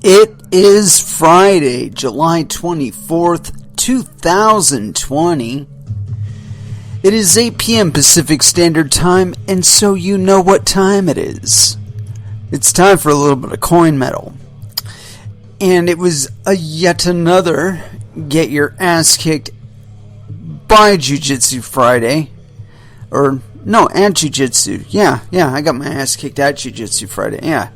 It is Friday, July 24th, 2020. It is 8 p.m. Pacific Standard Time, and so you know what time it is. It's time for a little bit of coin metal. And it was yet another get your ass kicked by Jiu-Jitsu Friday. Or, no, at Jiu-Jitsu. Yeah, I got my ass kicked at Jiu-Jitsu Friday, yeah.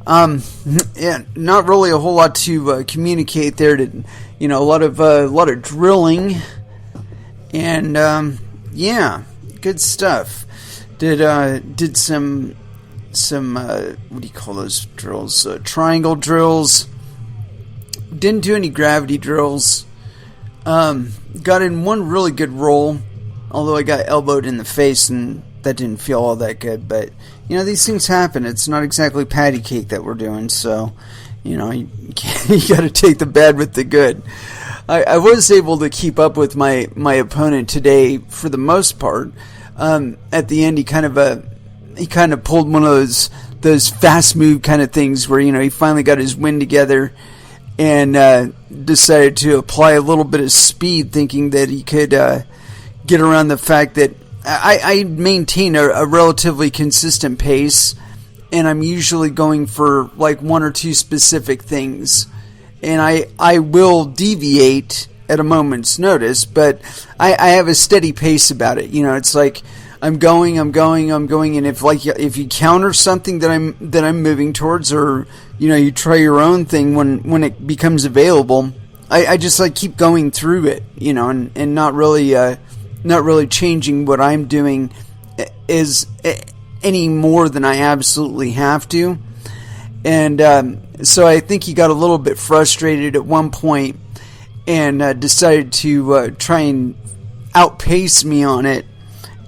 Not really a whole lot to communicate there. A lot of drilling, and good stuff. Did some what do you call those drills? Triangle drills. Didn't do any gravity drills. Got in one really good roll, although I got elbowed in the face and that didn't feel all that good, but these things happen. It's not exactly patty cake that we're doing, so you got to take the bad with the good. I was able to keep up with my opponent today for the most part. At the end, he kind of pulled one of those fast move kind of things where he finally got his wind together and decided to apply a little bit of speed, thinking that he could get around the fact that I maintain a relatively consistent pace, and I'm usually going for like one or two specific things, and I will deviate at a moment's notice, but I have a steady pace about it. It's like I'm going, and if you counter something that I'm moving towards, or you try your own thing when it becomes available, I just keep going through it, and not really changing what I'm doing is any more than I absolutely have to. And so I think he got a little bit frustrated at one point and decided to try and outpace me on it.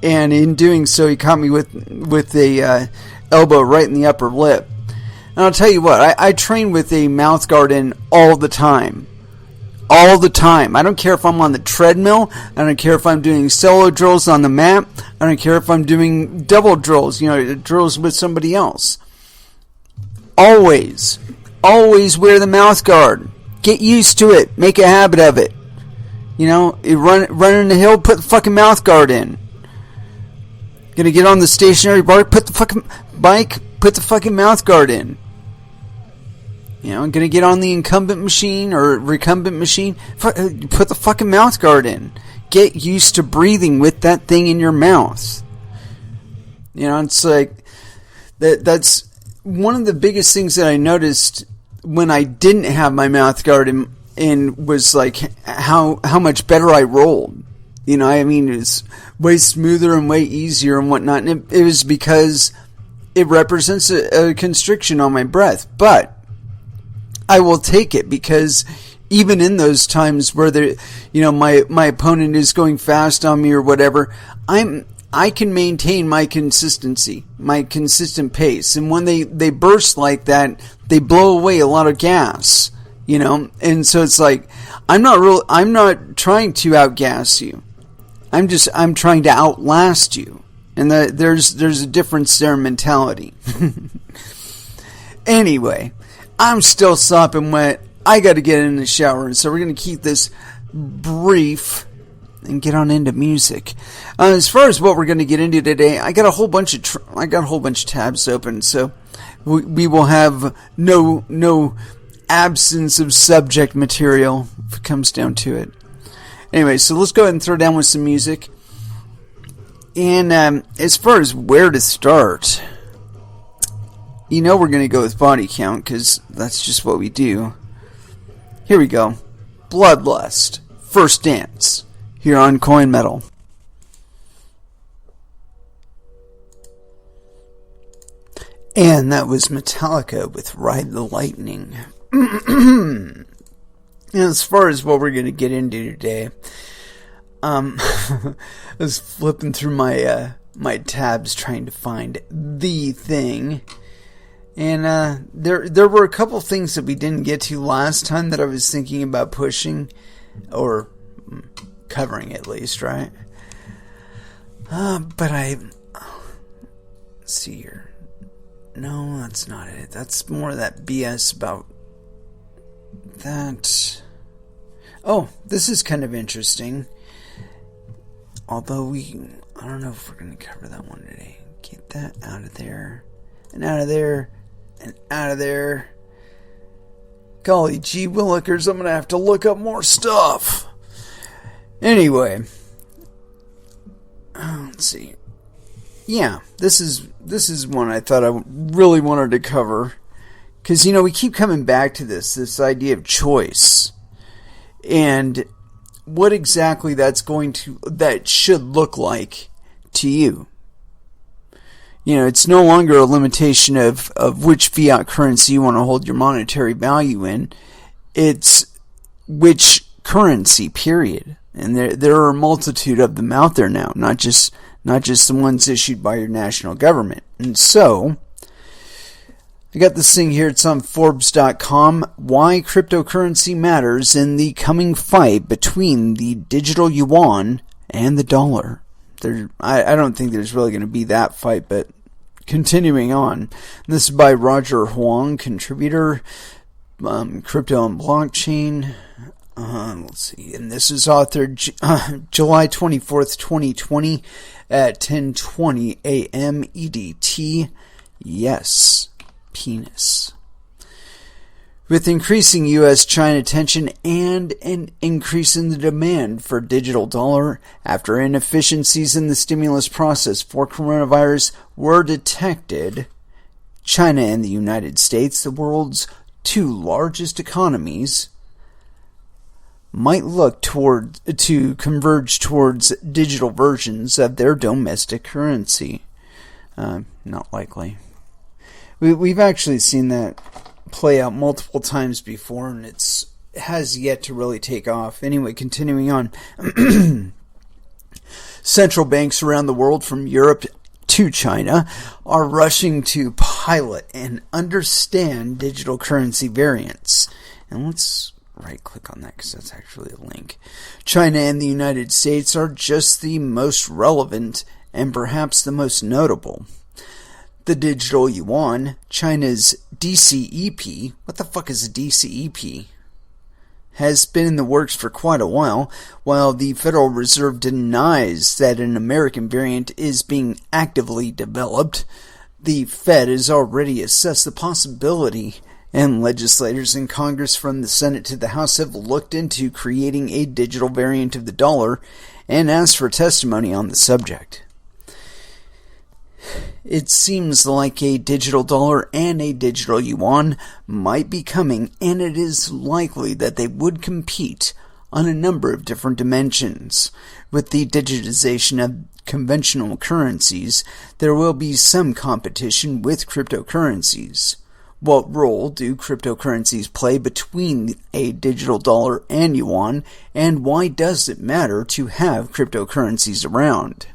And in doing so, he caught me with a elbow right in the upper lip. And I'll tell you what, I train with a mouth guard in all the time. All the time. I don't care if I'm on the treadmill. I don't care if I'm doing solo drills on the mat. I don't care if I'm doing double drills, drills with somebody else. Always wear the mouth guard. Get used to it. Make a habit of it. You running the hill, put the fucking mouth guard in. Gonna get on the stationary bike, put the fucking mouth guard in. I'm going to get on the incumbent machine or recumbent machine. Put the fucking mouth guard in. Get used to breathing with that thing in your mouth. It's like that's one of the biggest things that I noticed when I didn't have my mouth guard in was like how much better I rolled. It was way smoother and way easier and whatnot. And it was because it represents a constriction on my breath. But I will take it, because even in those times where my opponent is going fast on me or whatever, I can maintain my consistency, my consistent pace. And when they burst like that, they blow away a lot of gas, And so it's like I'm not trying to outgas you. I'm trying to outlast you. And there's a difference there in mentality. Anyway, I'm still sopping wet. I got to get in the shower, and so we're going to keep this brief and get on into music. As far as what we're going to get into today, I got a whole bunch of tabs open, so we will have no absence of subject material if it comes down to it. Anyway, so let's go ahead and throw down with some music. And as far as where to start, we're going to go with body count, because that's just what we do. Here we go. Bloodlust. First Dance. Here on Coin Metal. And that was Metallica with Ride the Lightning. And as far as what we're going to get into today, I was flipping through my tabs trying to find the thing. And there were a couple things that we didn't get to last time that I was thinking about pushing, or covering at least, right? But let's see here. No, that's not it. That's more of that BS about that. Oh, this is kind of interesting. Although I don't know if we're going to cover that one today. Get that out of there. And out of there. And out of there. Golly gee willikers, I'm going to have to look up more stuff. Anyway. Let's see. Yeah, this is one I thought I really wanted to cover. Because, we keep coming back to this idea of choice. And what exactly that should look like to you. It's no longer a limitation of which fiat currency you want to hold your monetary value in. It's which currency, period. And there are a multitude of them out there now, not just the ones issued by your national government. And so, I got this thing here, it's on Forbes.com, Why Cryptocurrency Matters in the Coming Fight Between the Digital Yuan and the Dollar. I don't think there's really going to be that fight, but continuing on. This is by Roger Huang, contributor, Crypto and Blockchain. Let's see, and this is authored July 24th, 2020 at 10:20 a.m. EDT. Yes, penis. With increasing U.S.-China tension and an increase in the demand for digital dollar after inefficiencies in the stimulus process for coronavirus were detected, China and the United States, the world's two largest economies, might look to converge towards digital versions of their domestic currency. Not likely. We've actually seen that play out multiple times before, and it has yet to really take off. Anyway, continuing on. Central banks around the world, from Europe to China, are rushing to pilot and understand digital currency variants. And let's right-click on that because that's actually a link. China and the United States are just the most relevant and perhaps the most notable. The digital yuan, China's DCEP, what the fuck is a DCEP? Has been in the works for quite a while the Federal Reserve denies that an American variant is being actively developed. The Fed has already assessed the possibility, and legislators in Congress from the Senate to the House have looked into creating a digital variant of the dollar and asked for testimony on the subject. It seems like a digital dollar and a digital yuan might be coming, and it is likely that they would compete on a number of different dimensions. With the digitization of conventional currencies, there will be some competition with cryptocurrencies. What role do cryptocurrencies play between a digital dollar and yuan, and why does it matter to have cryptocurrencies around?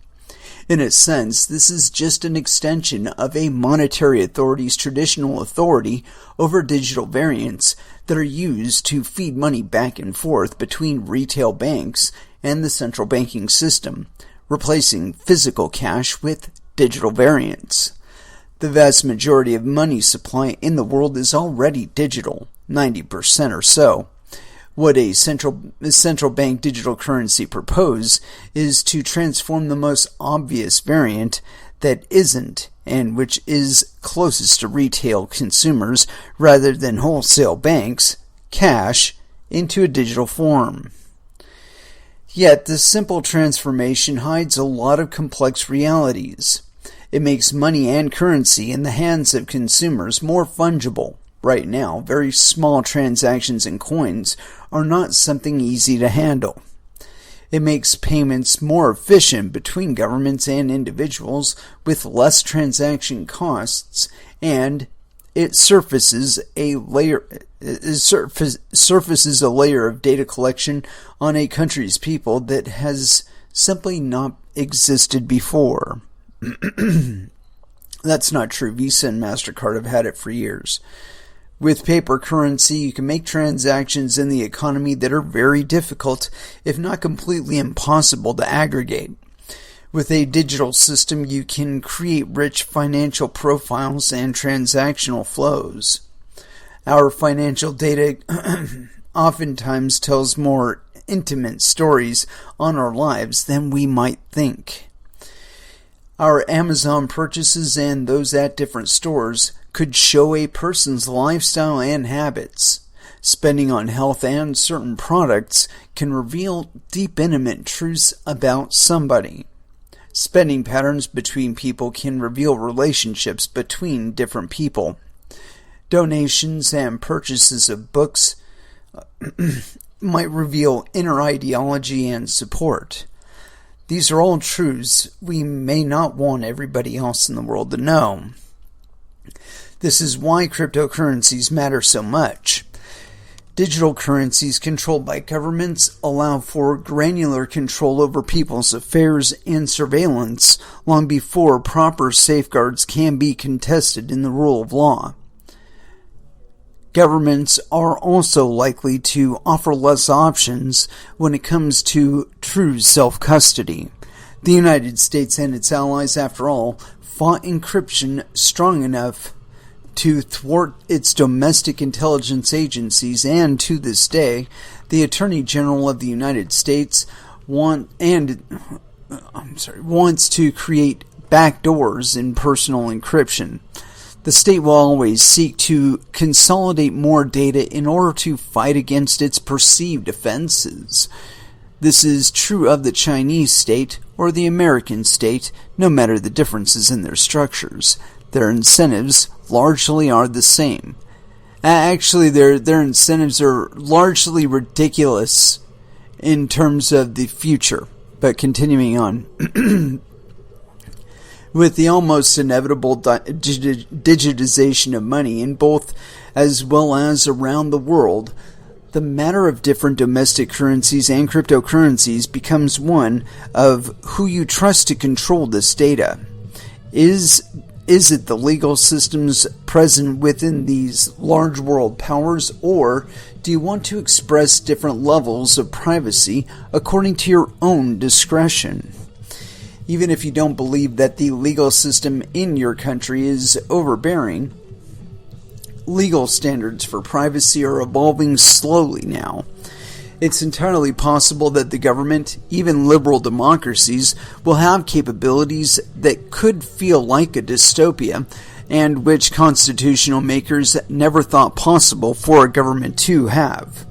In a sense, this is just an extension of a monetary authority's traditional authority over digital variants that are used to feed money back and forth between retail banks and the central banking system, replacing physical cash with digital variants. The vast majority of money supply in the world is already digital, 90% or so. What a central bank digital currency propose is to transform the most obvious variant that isn't, and which is closest to retail consumers rather than wholesale banks, cash, into a digital form. Yet this simple transformation hides a lot of complex realities. It makes money and currency in the hands of consumers more fungible. Right now, very small transactions in coins are not something easy to handle. It makes payments more efficient between governments and individuals with less transaction costs, and it surfaces a layer of data collection on a country's people that has simply not existed before. That's not true. Visa and MasterCard have had it for years. With paper currency, you can make transactions in the economy that are very difficult, if not completely impossible, to aggregate. With a digital system, you can create rich financial profiles and transactional flows. Our financial data oftentimes tells more intimate stories on our lives than we might think. Our Amazon purchases and those at different stores could show a person's lifestyle and habits. Spending on health and certain products can reveal deep, intimate truths about somebody. Spending patterns between people can reveal relationships between different people. Donations and purchases of books might reveal inner ideology and support. These are all truths we may not want everybody else in the world to know. This is why cryptocurrencies matter so much. Digital currencies controlled by governments allow for granular control over people's affairs and surveillance long before proper safeguards can be contested in the rule of law. Governments are also likely to offer less options when it comes to true self-custody. The United States and its allies, after all, fought encryption strong enough to thwart its domestic intelligence agencies, and to this day, the Attorney General of the United States wants to create backdoors in personal encryption. The state will always seek to consolidate more data in order to fight against its perceived offenses. This is true of the Chinese state or the American state, no matter the differences in their structures. Their incentives largely are the same. Actually, their incentives are largely ridiculous in terms of the future. But continuing on. With the almost inevitable digitization of money in both as well as around the world, the matter of different domestic currencies and cryptocurrencies becomes one of who you trust to control this data. Is it the legal systems present within these large world powers, or do you want to express different levels of privacy according to your own discretion? Even if you don't believe that the legal system in your country is overbearing, legal standards for privacy are evolving slowly now. It's entirely possible that the government, even liberal democracies, will have capabilities that could feel like a dystopia, and which constitutional makers never thought possible for a government to have.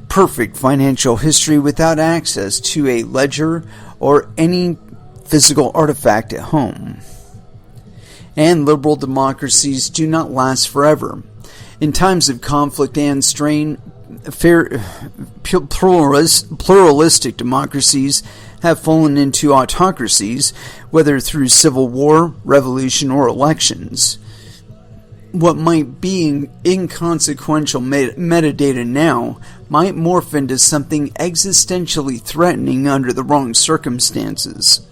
Perfect financial history without access to a ledger or any physical artifact at home. And liberal democracies do not last forever. In times of conflict and strain, pluralistic democracies have fallen into autocracies, whether through civil war, revolution, or elections. What might be inconsequential metadata now might morph into something existentially threatening under the wrong circumstances.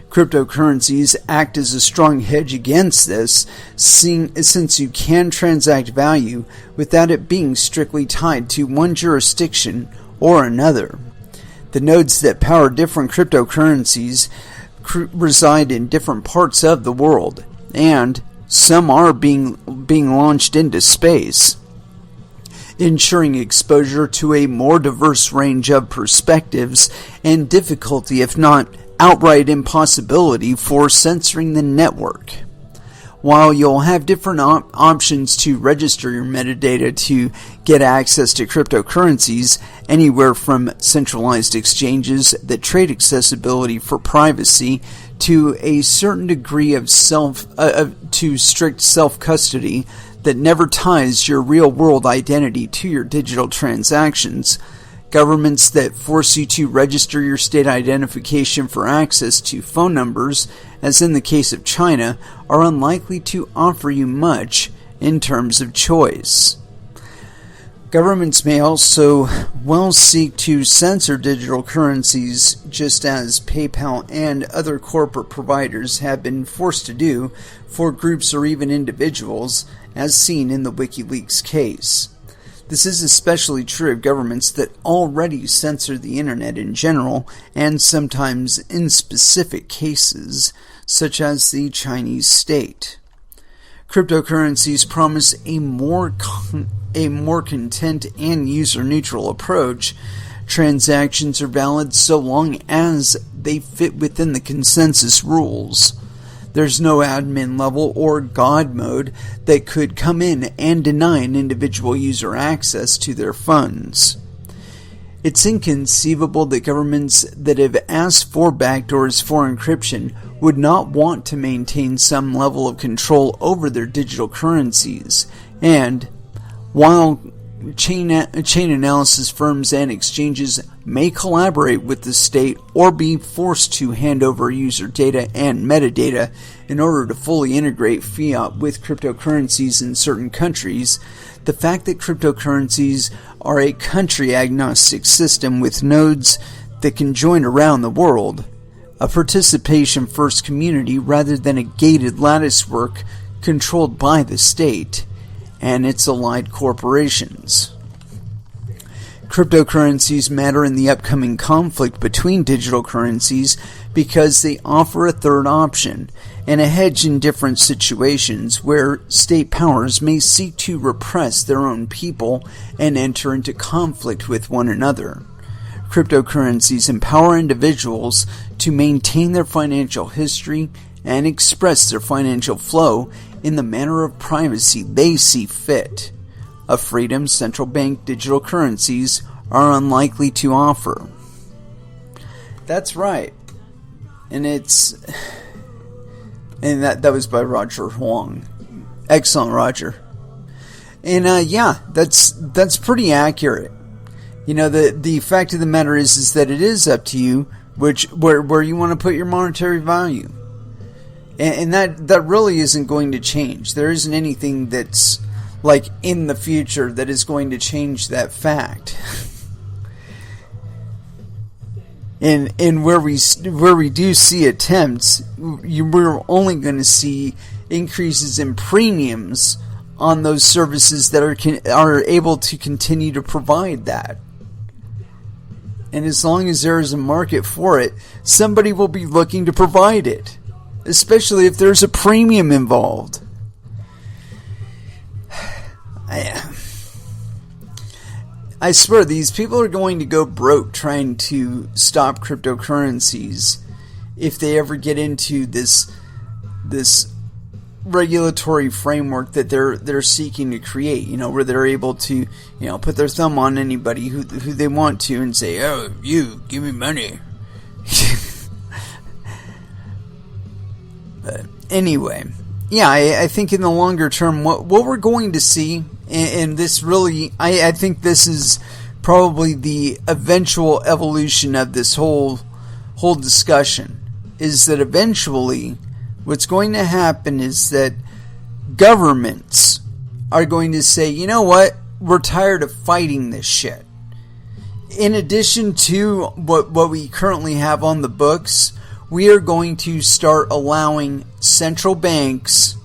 Cryptocurrencies act as a strong hedge against this, since you can transact value without it being strictly tied to one jurisdiction or another. The nodes that power different cryptocurrencies reside in different parts of the world, and some are being launched into space, ensuring exposure to a more diverse range of perspectives and difficulty, if not outright impossibility, for censoring the network. While you'll have different options to register your metadata to get access to cryptocurrencies, anywhere from centralized exchanges that trade accessibility for privacy to a certain degree of to strict self-custody that never ties your real-world identity to your digital transactions. Governments that force you to register your state identification for access to phone numbers, as in the case of China, are unlikely to offer you much in terms of choice. Governments may also well seek to censor digital currencies, just as PayPal and other corporate providers have been forced to do for groups or even individuals, as seen in the WikiLeaks case. This is especially true of governments that already censor the internet in general, and sometimes in specific cases, such as the Chinese state. Cryptocurrencies promise a more content and user-neutral approach. Transactions are valid so long as they fit within the consensus rules. There's no admin level or God mode that could come in and deny an individual user access to their funds. It's inconceivable that governments that have asked for backdoors for encryption would not want to maintain some level of control over their digital currencies, and while chain analysis firms and exchanges may collaborate with the state or be forced to hand over user data and metadata in order to fully integrate fiat with cryptocurrencies in certain countries, the fact that cryptocurrencies are a country-agnostic system with nodes that can join around the world, a participation-first community rather than a gated latticework controlled by the state and its allied corporations. Cryptocurrencies matter in the upcoming conflict between digital currencies because they offer a third option and a hedge in different situations where state powers may seek to repress their own people and enter into conflict with one another. Cryptocurrencies empower individuals to maintain their financial history and express their financial flow in the manner of privacy they see fit, a freedom central bank digital currencies are unlikely to offer. That's right. And that was by Roger Huang. Excellent, Roger. And that's pretty accurate. You know, the fact of the matter is that it is up to you where you want to put your monetary value. And that really isn't going to change. There isn't anything that's like in the future that is going to change that fact. And where we do see attempts, we're only going to see increases in premiums on those services that are able to continue to provide that. And as long as there is a market for it, somebody will be looking to provide it, especially if there's a premium involved. I swear, these people are going to go broke trying to stop cryptocurrencies if they ever get into this regulatory framework that they're seeking to create. You know, where they're able to, you know, put their thumb on anybody who they want to and say, "Oh, you give me money." But anyway, yeah, I think in the longer term, what we're going to see, and this really, I think this is probably the eventual evolution of this whole discussion, is that eventually what's going to happen is that governments are going to say, you know what, we're tired of fighting this shit. In addition to what we currently have on the books, we are going to start allowing central banks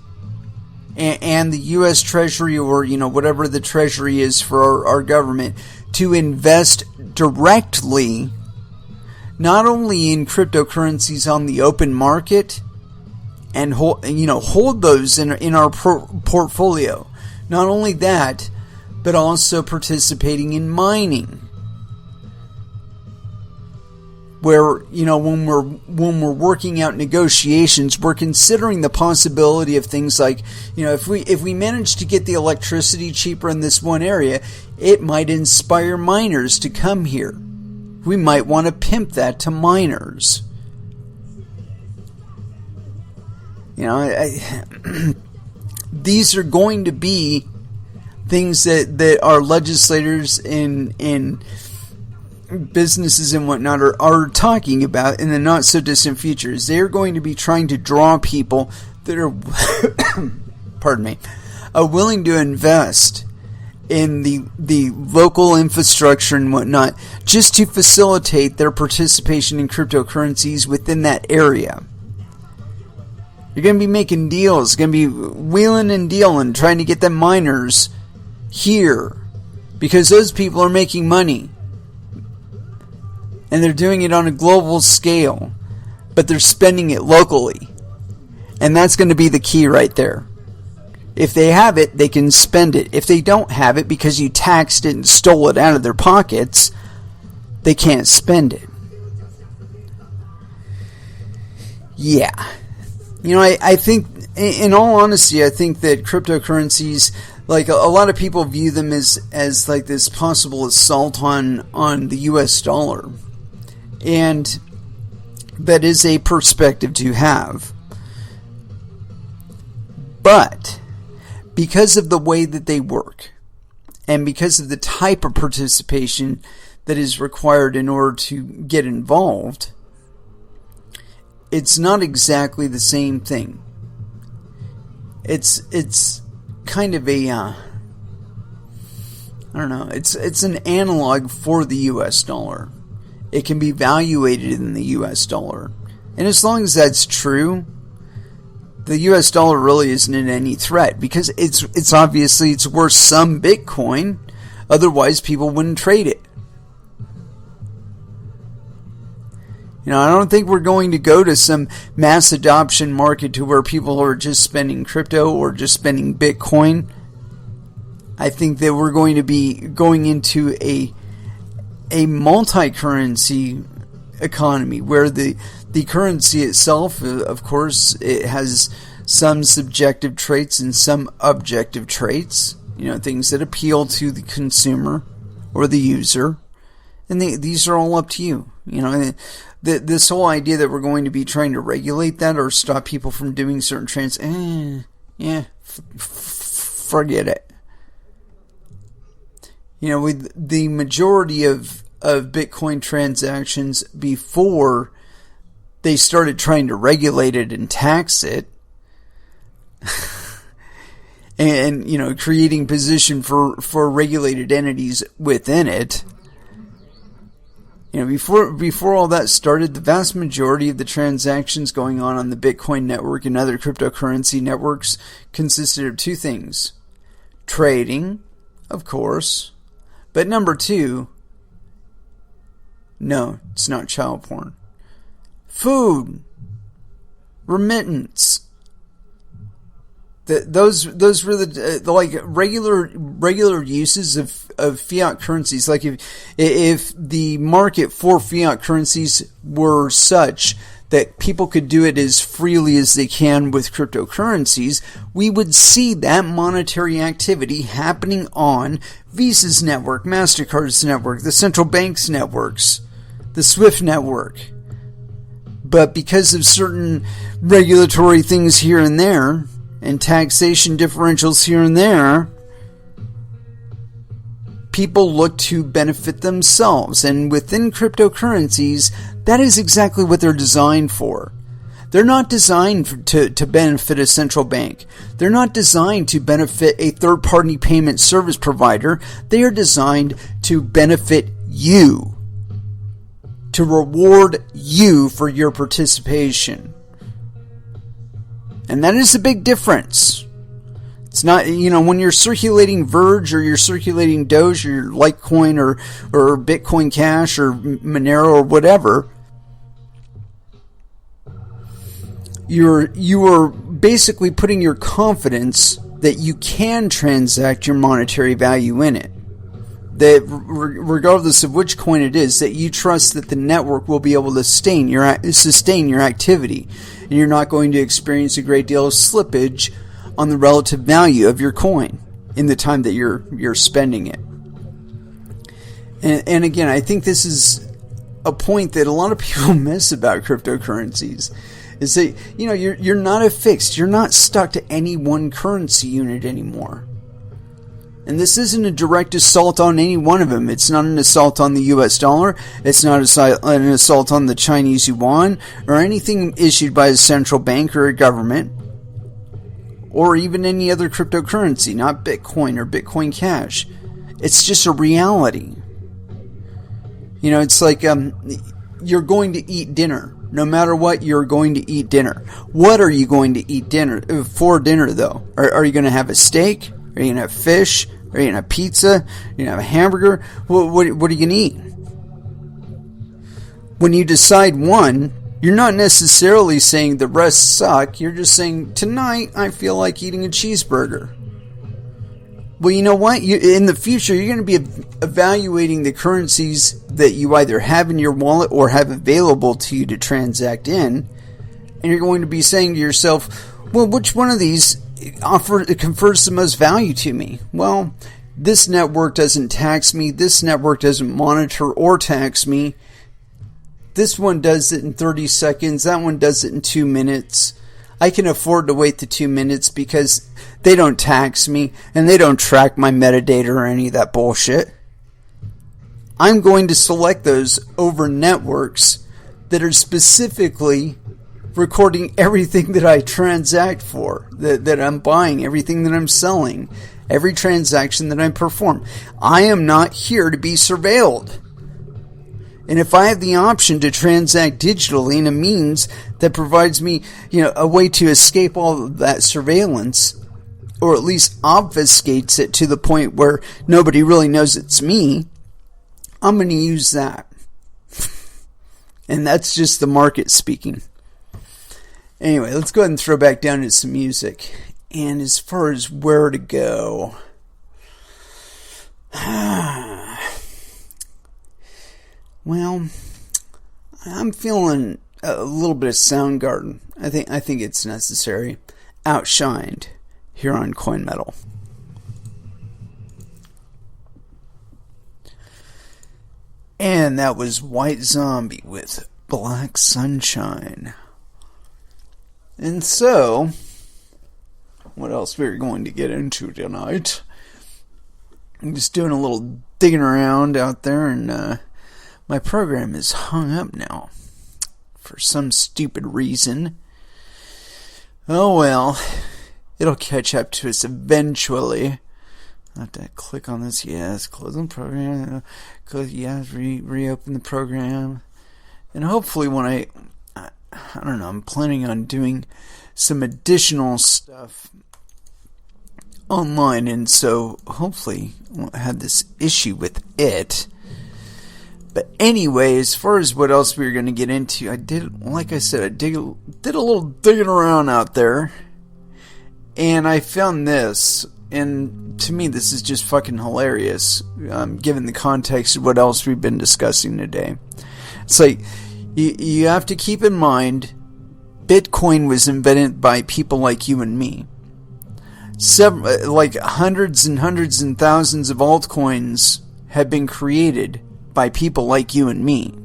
and the U.S. Treasury, or, you know, whatever the Treasury is for our government, to invest directly not only in cryptocurrencies on the open market and hold those in our portfolio. Not only that, but also participating in mining. Where, you know, when we're working out negotiations, we're considering the possibility of things like, you know, if we manage to get the electricity cheaper in this one area, it might inspire miners to come here. We might want to pimp that to miners. You know, these are going to be things that our legislators in businesses and whatnot are talking about in the not so distant future. They're going to be trying to draw people that are pardon me, willing to invest in the local infrastructure and whatnot, just to facilitate their participation in cryptocurrencies within that area. You're going to be making deals, going to be wheeling and dealing, trying to get them miners here, because those people are making money. And they're doing it on a global scale, but they're spending it locally. And that's going to be the key right there. If they have it, they can spend it. If they don't have it because you taxed it and stole it out of their pockets, they can't spend it. Yeah. I think, in all honesty, I think that cryptocurrencies, like a lot of people view them as like this possible assault on the US dollar. And that is a perspective to have. But because of the way that they work, and because of the type of participation that is required in order to get involved, it's not exactly the same thing. It's kind of a I don't know. It's an analog for the US dollar. It can be valuated in the US dollar, and as long as that's true, the US dollar really isn't in any threat, because it's obviously it's worth some Bitcoin. Otherwise, people wouldn't trade it. I don't think we're going to go to some mass adoption market to where people are just spending crypto or just spending Bitcoin. I think that we're going to be going into a multi-currency economy where the currency itself, of course, it has some subjective traits and some objective traits. Things that appeal to the consumer or the user. And these are all up to you. This whole idea that we're going to be trying to regulate that or stop people from doing certain forget it. With the majority of Bitcoin transactions before they started trying to regulate it and tax it, and creating position for regulated entities within it. Before all that started, the vast majority of the transactions going on the Bitcoin network and other cryptocurrency networks consisted of two things. Trading, of course, but number two, no, it's not child porn. Food, remittance. Those were the like regular uses of fiat currencies. Like if the market for fiat currencies were such that people could do it as freely as they can with cryptocurrencies, we would see that monetary activity happening on Visa's network, MasterCard's network, the central bank's networks, the SWIFT network. But because of certain regulatory things here and there, and taxation differentials here and there, people look to benefit themselves. And within cryptocurrencies, that is exactly what they're designed for. They're not designed to benefit a central bank. They're not designed to benefit a third-party payment service provider. They are designed to benefit you, to reward you for your participation. And that is a big difference. It's not, when you're circulating Verge or you're circulating Doge or your Litecoin or Bitcoin Cash or Monero or whatever, you are basically putting your confidence that you can transact your monetary value in it. That regardless of which coin it is, that you trust that the network will be able to sustain your activity, and you're not going to experience a great deal of slippage on the relative value of your coin in the time that you're spending it. And again, I think this is a point that a lot of people miss about cryptocurrencies, is that you're not affixed, you're not stuck to any one currency unit anymore. And this isn't a direct assault on any one of them. It's not an assault on the US dollar. It's not an assault on the Chinese yuan or anything issued by a central bank or a government or even any other cryptocurrency, not Bitcoin or Bitcoin Cash. It's just a reality. It's like you're going to eat dinner. No matter what, you're going to eat dinner. What are you going to eat for dinner, though? Are you going to have a steak? Are you going to have fish? Are you going to have pizza? Are you going to have a hamburger? What are you going to eat? When you decide one, You're not necessarily saying the rest suck. You're just saying, tonight I feel like eating a cheeseburger. Well, you know what? In the future, you're going to be evaluating the currencies that you either have in your wallet or have available to you to transact in. And you're going to be saying to yourself, well, which one of these confers the most value to me? Well, this network doesn't tax me. This network doesn't monitor or tax me. This one does it in 30 seconds. That one does it in 2 minutes. I can afford to wait the 2 minutes because they don't tax me and they don't track my metadata or any of that bullshit. I'm going to select those over networks that are specifically recording everything that I transact for, that I'm buying, everything that I'm selling, every transaction that I perform. I am not here to be surveilled. And if I have the option to transact digitally in a means that provides me, a way to escape all of that surveillance, or at least obfuscates it to the point where nobody really knows it's me, I'm going to use that. And that's just the market speaking. Anyway, let's go ahead and throw back down to some music. And as far as where to go, well, I'm feeling a little bit of Soundgarden. I think it's necessary. Outshined here on Coin Metal. And that was White Zombie with Black Sunshine. And so, what else we're going to get into tonight? I'm just doing a little digging around out there, and my program is hung up now for some stupid reason. Oh well, it'll catch up to us eventually. I have to click on this. Yes, close the program. Yes, reopen the program. And hopefully when I don't know, I'm planning on doing some additional stuff online, and so hopefully I won't have this issue with it. But anyway, as far as what else we were going to get into, I did, like I said, I did a little digging around out there, and I found this, and to me this is just fucking hilarious, given the context of what else we've been discussing today. It's like, you have to keep in mind, Bitcoin was invented by people like you and me. Like hundreds and hundreds and thousands of altcoins have been created by people like you and me.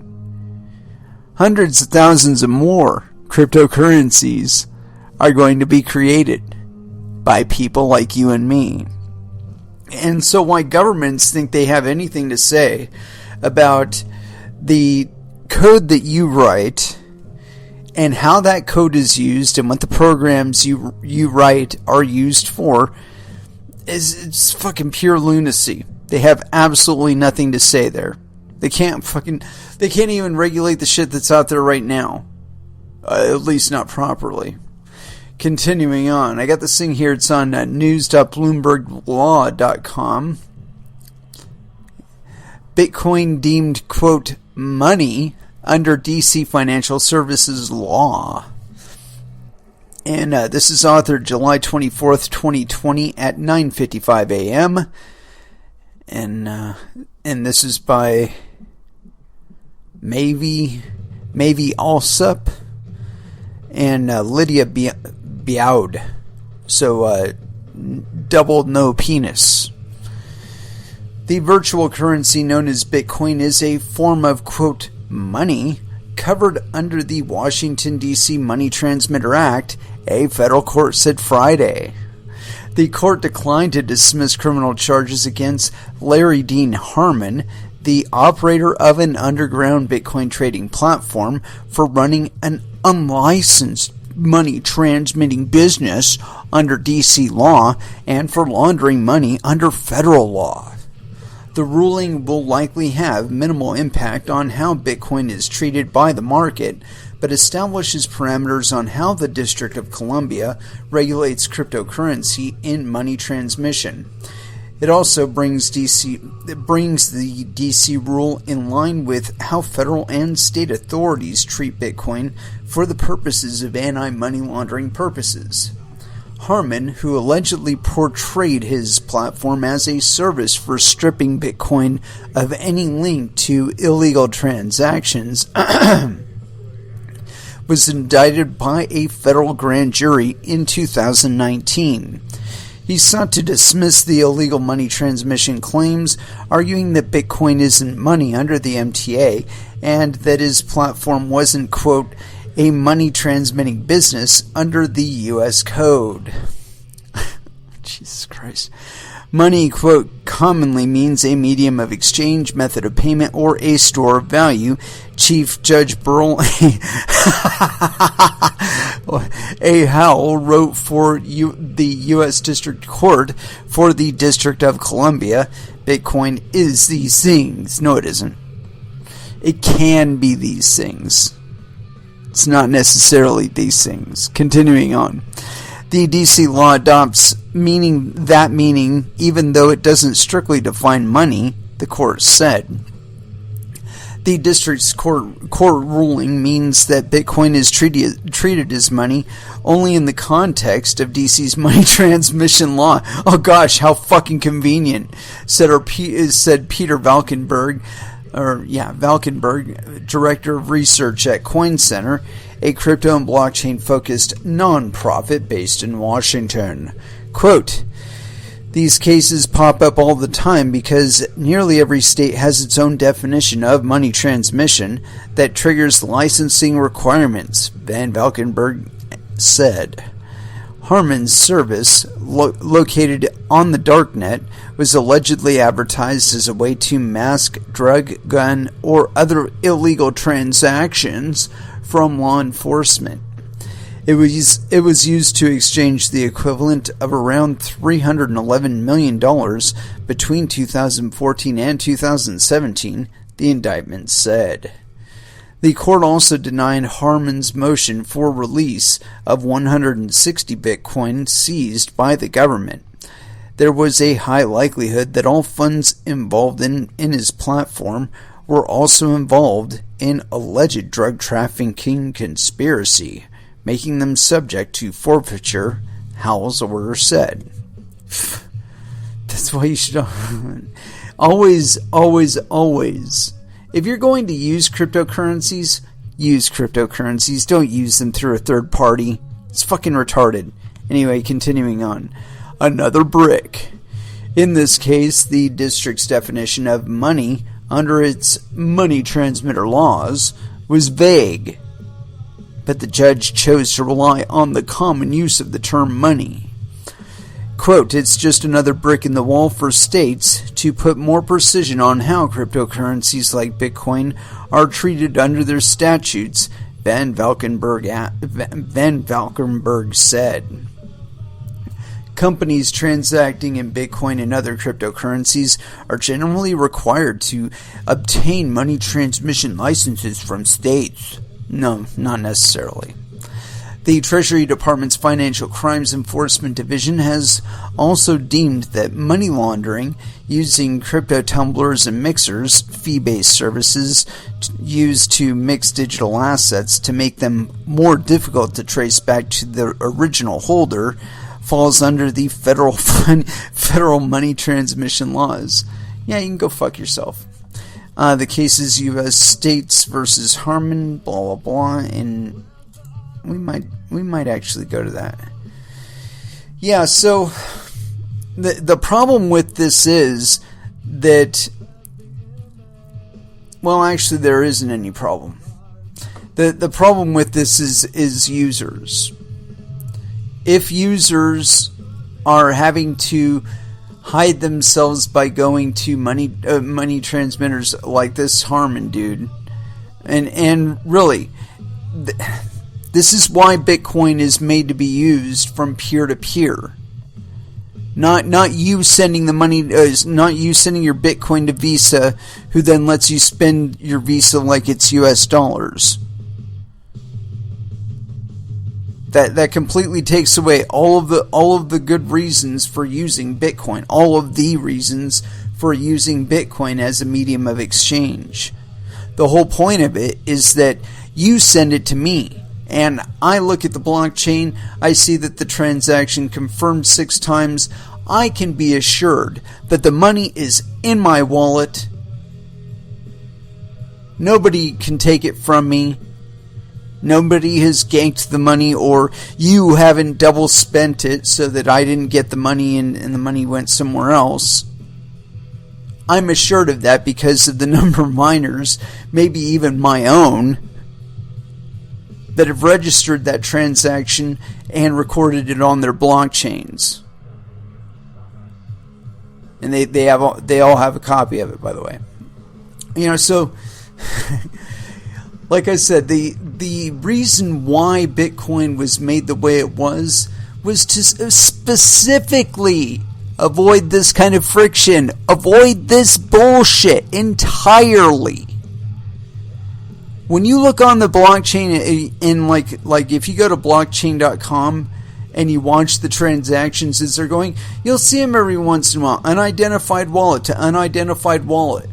Hundreds of thousands of more cryptocurrencies are going to be created by people like you and me. And so why governments think they have anything to say about the code that you write and how that code is used and what the programs you write are used for it's fucking pure lunacy. They have absolutely nothing to say there. They can't even regulate the shit that's out there right now. At least not properly. Continuing on, I got this thing here. It's on news.bloomberglaw.com. Bitcoin deemed, quote, money under DC Financial Services law. And this is authored July 24th, 2020 at 9:55 a.m. And this is by Mavi Alsup and Lydia Biaud. So, double no penis. The virtual currency known as Bitcoin is a form of, quote, money covered under the Washington, D.C. Money Transmitter Act, a federal court said Friday. The court declined to dismiss criminal charges against Larry Dean Harmon, the operator of an underground Bitcoin trading platform, for running an unlicensed money transmitting business under D.C. law and for laundering money under federal law. The ruling will likely have minimal impact on how Bitcoin is treated by the market, but establishes parameters on how the District of Columbia regulates cryptocurrency in money transmission. It also brings the DC rule in line with how federal and state authorities treat Bitcoin for the purposes of anti-money laundering purposes. Harman, who allegedly portrayed his platform as a service for stripping Bitcoin of any link to illegal transactions, was indicted by a federal grand jury in 2019. He sought to dismiss the illegal money transmission claims, arguing that Bitcoin isn't money under the MTA and that his platform wasn't, quote, a money transmitting business under the U.S. Code. Jesus Christ. Money, quote, commonly means a medium of exchange, method of payment, or a store of value. Chief Judge Burl A. Howell wrote for the U.S. District Court for the District of Columbia. Bitcoin is these things. No, it isn't. It can be these things. It's not necessarily these things. Continuing on. The DC law adopts meaning even though it doesn't strictly define money, the court said. The district's court ruling means that Bitcoin is treated as money only in the context of DC's money transmission law. Oh gosh, how fucking convenient, said Peter Valkenburg, Director of Research at Coin Center, a crypto and blockchain-focused nonprofit based in Washington. Quote, these cases pop up all the time because nearly every state has its own definition of money transmission that triggers licensing requirements, Van Valkenburg said. Harman's service, located on the darknet, was allegedly advertised as a way to mask drug, gun, or other illegal transactions from law enforcement. It was used to exchange the equivalent of around $311 million between 2014 and 2017, the indictment said. The court also denied Harman's motion for release of 160 Bitcoin seized by the government. There was a high likelihood that all funds involved in his platform were also involved in alleged drug trafficking conspiracy, making them subject to forfeiture, Howell's order said. That's why you should always, if you're going to use cryptocurrencies, use cryptocurrencies. Don't use them through a third party. It's fucking retarded. Anyway, continuing on. Another brick. In this case, the district's definition of money under its money transmitter laws was vague, but the judge chose to rely on the common use of the term money. Quote, it's just another brick in the wall for states to put more precision on how cryptocurrencies like Bitcoin are treated under their statutes, Van Valkenburg said. Companies transacting in Bitcoin and other cryptocurrencies are generally required to obtain money transmission licenses from states. No, not necessarily. The Treasury Department's Financial Crimes Enforcement Division has also deemed that money laundering using crypto tumblers and mixers, fee-based services used to mix digital assets to make them more difficult to trace back to the original holder, falls under the federal money transmission laws. Yeah, you can go fuck yourself. The case is U.S. States versus Harman, blah, blah, blah, and we might actually go to that. Yeah, so the problem with this is that, well, actually there isn't any problem. The problem with this is users. If users are having to hide themselves by going to money transmitters like this Harman dude, and really, this is why Bitcoin is made to be used from peer to peer. Not you sending the money, not you sending your Bitcoin to Visa, who then lets you spend your Visa like it's US dollars. That completely takes away all of the good reasons for using Bitcoin, all of the reasons for using Bitcoin as a medium of exchange. The whole point of it is that you send it to me, and I look at the blockchain, I see that the transaction confirmed 6 times. I can be assured that the money is in my wallet. Nobody can take it from me. Nobody has ganked the money, or you haven't double spent it so that I didn't get the money and the money went somewhere else. I'm assured of that because of the number of miners, maybe even my own, that have registered that transaction and recorded it on their blockchains. And they all have a copy of it, by the way. So like I said, the reason why Bitcoin was made the way it was to specifically avoid this kind of friction, avoid this bullshit entirely. When you look on the blockchain, in like if you go to blockchain.com and you watch the transactions as they're going, you'll see them every once in a while, unidentified wallet to unidentified wallet.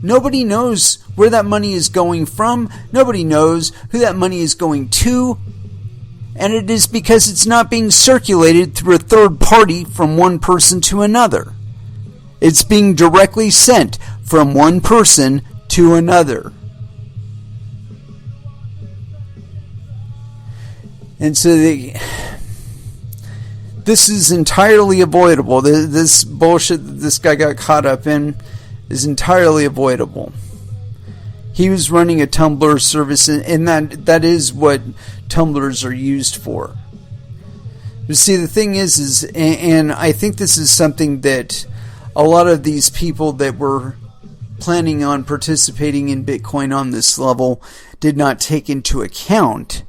Nobody knows where that money is going from. Nobody knows who that money is going to. And it is because it's not being circulated through a third party from one person to another. It's being directly sent from one person to another. And so this is entirely avoidable. This bullshit that this guy got caught up in is entirely avoidable. He was running a Tumblr service, and that is what Tumblrs are used for. But see, the thing is, and I think this is something that a lot of these people that were planning on participating in Bitcoin on this level did not take into account,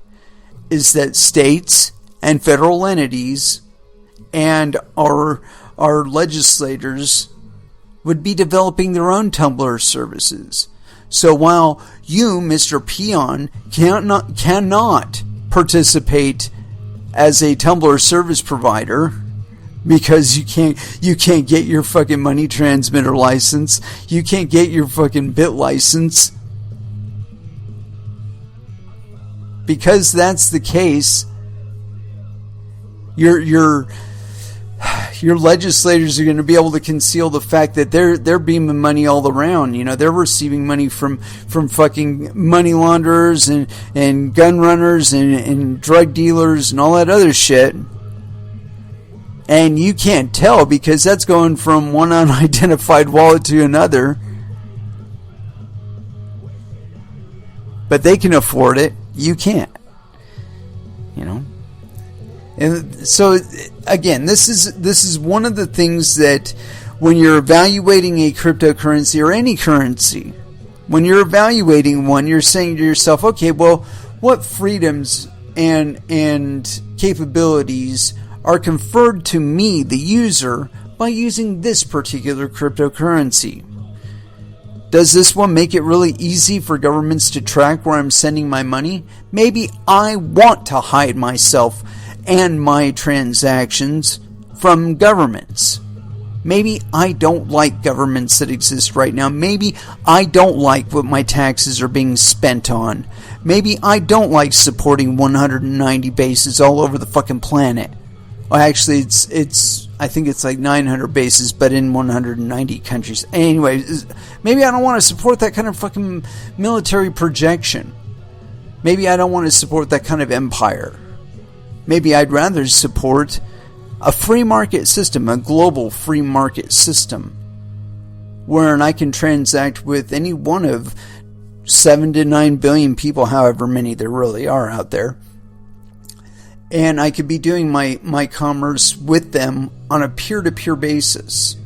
is that states and federal entities and our legislators would be developing their own Tumblr services. So while you, Mr. Peon, cannot participate as a Tumblr service provider because you can't get your fucking money transmitter license, you can't get your fucking bit license. Because that's the case, your legislators are going to be able to conceal the fact that they're beaming money all around. They're receiving money from fucking money launderers and gun runners and drug dealers and all that other shit. And you can't tell because that's going from one unidentified wallet to another. But they can afford it. You can't. And so again, this is one of the things that when you're evaluating a cryptocurrency or any currency, when you're evaluating one, you're saying to yourself, okay, well, what freedoms and capabilities are conferred to me, the user, by using this particular cryptocurrency? Does this one make it really easy for governments to track where I'm sending my money? Maybe I want to hide myself and my transactions from governments. Maybe I don't like governments that exist right now. Maybe I don't like what my taxes are being spent on. Maybe I don't like supporting 190 bases all over the fucking planet. Well, actually, it's I think it's like 900 bases, but in 190 countries. Anyway, maybe I don't want to support that kind of fucking military projection. Maybe I don't want to support that kind of empire. Maybe I'd rather support a free market system, a global free market system, wherein I can transact with any one of 7 to 9 billion people, however many there really are out there. And I could be doing my commerce with them on a peer-to-peer basis.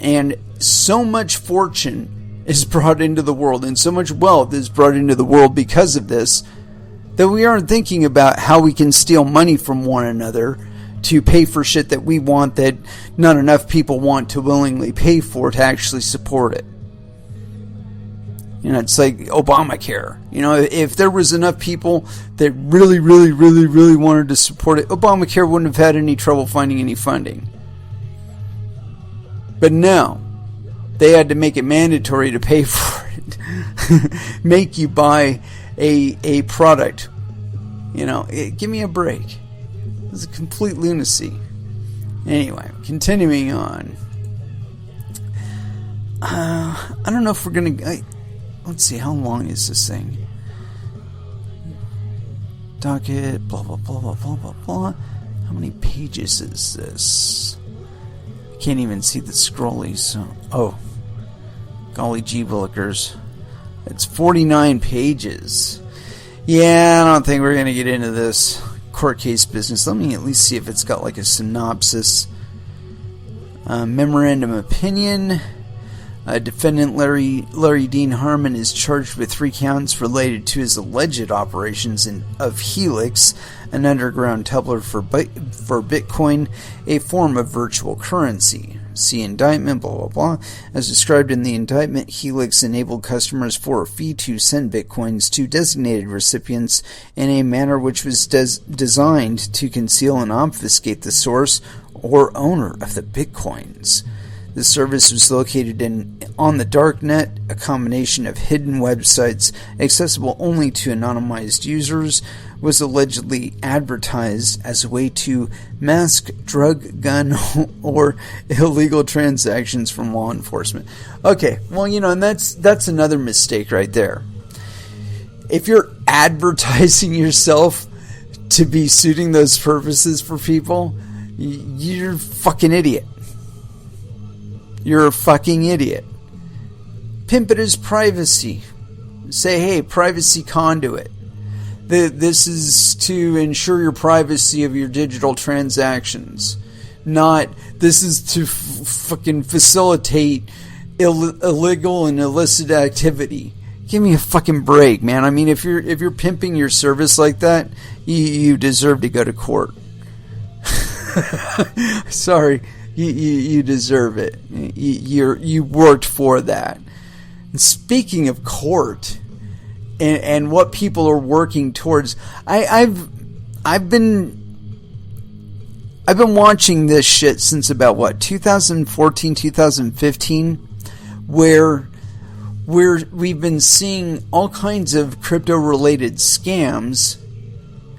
And so much fortune is brought into the world, and so much wealth is brought into the world because of this, that we aren't thinking about how we can steal money from one another to pay for shit that we want that not enough people want to willingly pay for to actually support it. It's like Obamacare. If there was enough people that really, really, really, really wanted to support it, Obamacare wouldn't have had any trouble finding any funding. But no, they had to make it mandatory to pay for it. Make you buy a product. Give me a break. It's a complete lunacy. Anyway, continuing on. I don't know if we're going to... Let's see, how long is this thing? Docket, blah, blah, blah, blah, blah, blah, blah. How many pages is this? I can't even see the scrollies. Oh, golly gee willikers. It's 49 pages. Yeah, I don't think we're going to get into this court case business. Let me at least see if it's got like a synopsis. Memorandum opinion. Defendant Larry Dean Harmon is charged with 3 counts related to his alleged operations of Helix, an underground teller for Bitcoin, a form of virtual currency. See indictment, blah, blah, blah. As described in the indictment, Helix enabled customers for a fee to send Bitcoins to designated recipients in a manner which was designed to conceal and obfuscate the source or owner of the Bitcoins. The service was located on the darknet, a combination of hidden websites accessible only to anonymized users, was allegedly advertised as a way to mask drug, gun, or illegal transactions from law enforcement. Okay, well, and that's another mistake right there. If you're advertising yourself to be suiting those purposes for people, you're a fucking idiot. You're a fucking idiot. Pimp it as privacy. Say, hey, privacy conduit. This is to ensure your privacy of your digital transactions. Not, this is to fucking facilitate illegal and illicit activity. Give me a fucking break, man. I mean, if you're pimping your service like that, you deserve to go to court. Sorry. You deserve it. You worked for that. And speaking of court and what people are working towards, I've been watching this shit since about 2014, 2015, where we've been seeing all kinds of crypto related scams,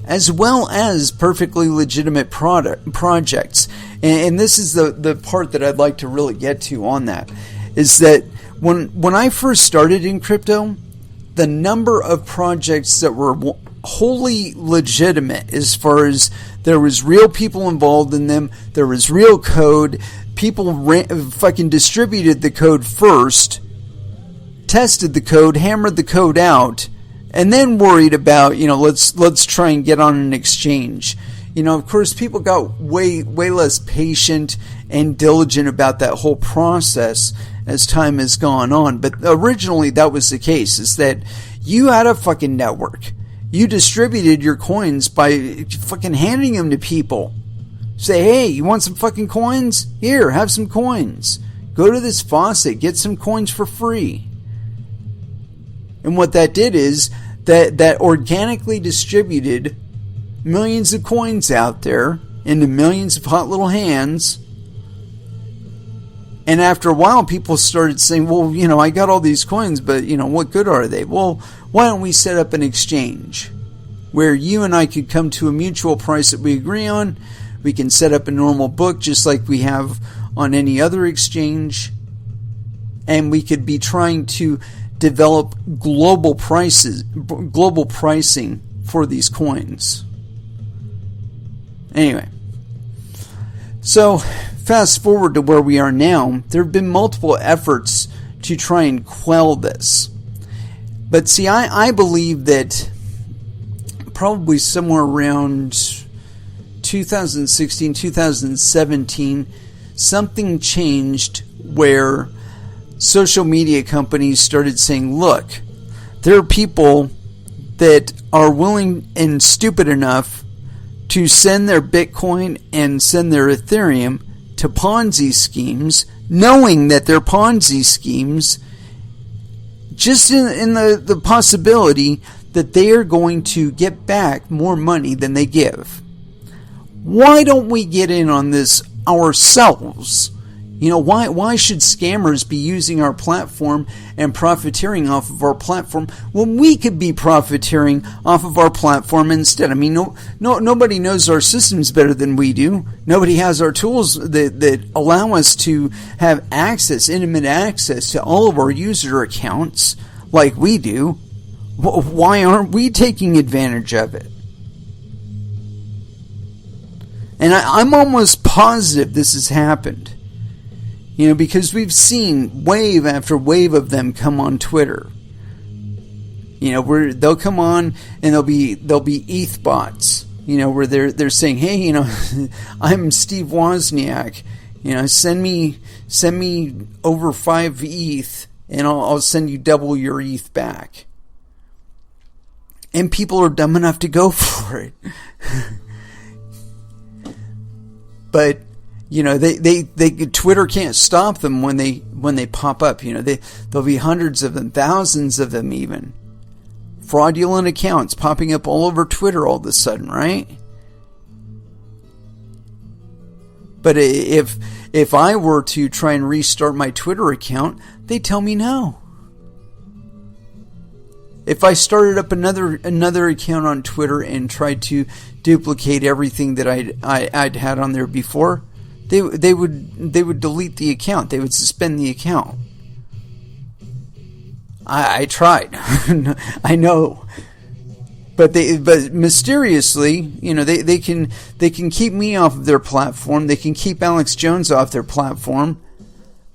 as well as perfectly legitimate projects. And this is the part that I'd like to really get to on that, is that when I first started in crypto, the number of projects that were wholly legitimate, as far as there was real people involved in them, there was real code, people fucking distributed the code first, tested the code, hammered the code out, and then worried about, let's try and get on an exchange. Of course, people got way less patient and diligent about that whole process as time has gone on. But originally, that was the case, is that you had a fucking network. You distributed your coins by fucking handing them to people. Say, hey, you want some fucking coins? Here, have some coins. Go to this faucet, get some coins for free. And what that did is that organically distributed millions of coins out there into millions of hot little hands. And after a while, people started saying, well, I got all these coins, but, what good are they? Well, why don't we set up an exchange where you and I could come to a mutual price that we agree on? We can set up a normal book just like we have on any other exchange. And we could be trying to develop global pricing for these coins. Anyway, so fast forward to where we are now. There have been multiple efforts to try and quell this. But see, I believe that probably somewhere around 2016, 2017, something changed where social media companies started saying, look, there are people that are willing and stupid enough to send their Bitcoin and send their Ethereum to Ponzi schemes, knowing that their Ponzi schemes just in the possibility that they are going to get back more money than they give. Why don't we get in on this ourselves? Why should scammers be using our platform and profiteering off of our platform when we could be profiteering off of our platform instead? I mean, nobody knows our systems better than we do. Nobody has our tools that allow us to have intimate access to all of our user accounts like we do. Why aren't we taking advantage of it? And I'm almost positive this has happened. Because we've seen wave after wave of them come on Twitter. Where they'll come on and they'll be ETH bots. Where they're saying, hey, I'm Steve Wozniak. Send me over 5 ETH and I'll send you double your ETH back. And people are dumb enough to go for it. But they Twitter can't stop them when they pop up. There'll be hundreds of them, thousands of them even. Fraudulent accounts popping up all over Twitter all of a sudden, right? But if I were to try and restart my Twitter account, they tell me no. If I started up another account on Twitter and tried to duplicate everything that I'd had on there before, they would delete the account. They would suspend the account. I tried. I know. But mysteriously, they can keep me off of their platform. They can keep Alex Jones off their platform.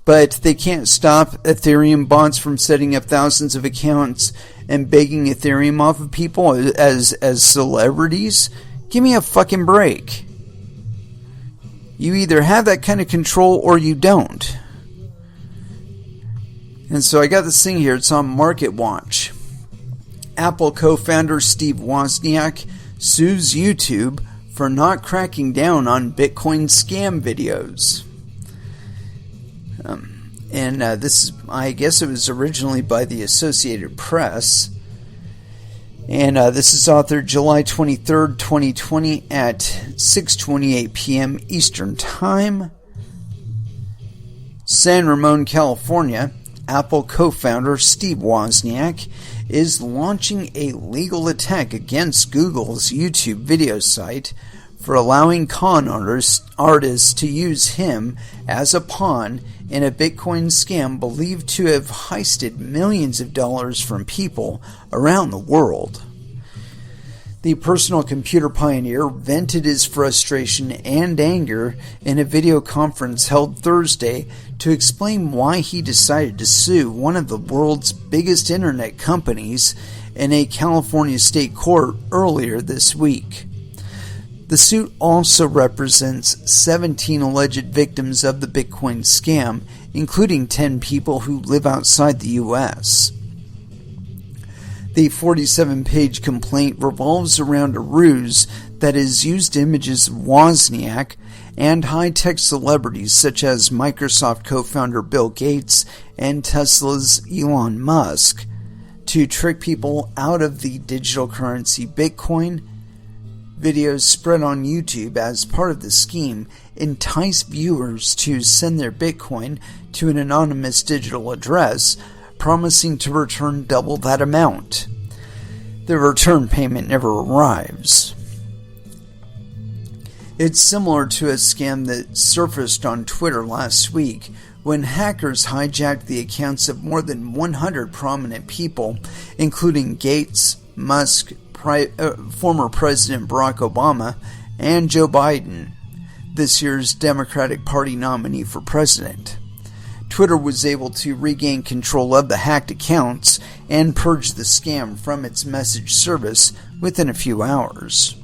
But they can't stop Ethereum bots from setting up thousands of accounts and begging Ethereum off of people as celebrities. Give me a fucking break. You either have that kind of control or you don't. And so I got this thing here. It's on Market Watch. Apple co-founder Steve Wozniak sues YouTube for not cracking down on Bitcoin scam videos. This is, I guess it was originally by the Associated Press. And this is authored July 23rd, 2020 at 6:28 p.m. Eastern Time. San Ramon, California. Apple co-founder Steve Wozniak is launching a legal attack against Google's YouTube video site for allowing con artists to use him as a pawn in a Bitcoin scam believed to have heisted millions of dollars from people around the world. The personal computer pioneer vented his frustration and anger in a video conference held Thursday to explain why he decided to sue one of the world's biggest internet companies in a California state court earlier this week. The suit also represents 17 alleged victims of the Bitcoin scam, including 10 people who live outside the U.S. The 47-page complaint revolves around a ruse that has used images of Wozniak and high-tech celebrities such as Microsoft co-founder Bill Gates and Tesla's Elon Musk to trick people out of the digital currency Bitcoin. Videos spread on YouTube as part of the scheme entice viewers to send their Bitcoin to an anonymous digital address, promising to return double that amount. The return payment never arrives. It's similar to a scam that surfaced on Twitter last week when hackers hijacked the accounts of more than 100 prominent people, including Gates, Musk, former President Barack Obama, and Joe Biden, this year's Democratic Party nominee for president. Twitter was able to regain control of the hacked accounts and purge the scam from its message service within a few hours.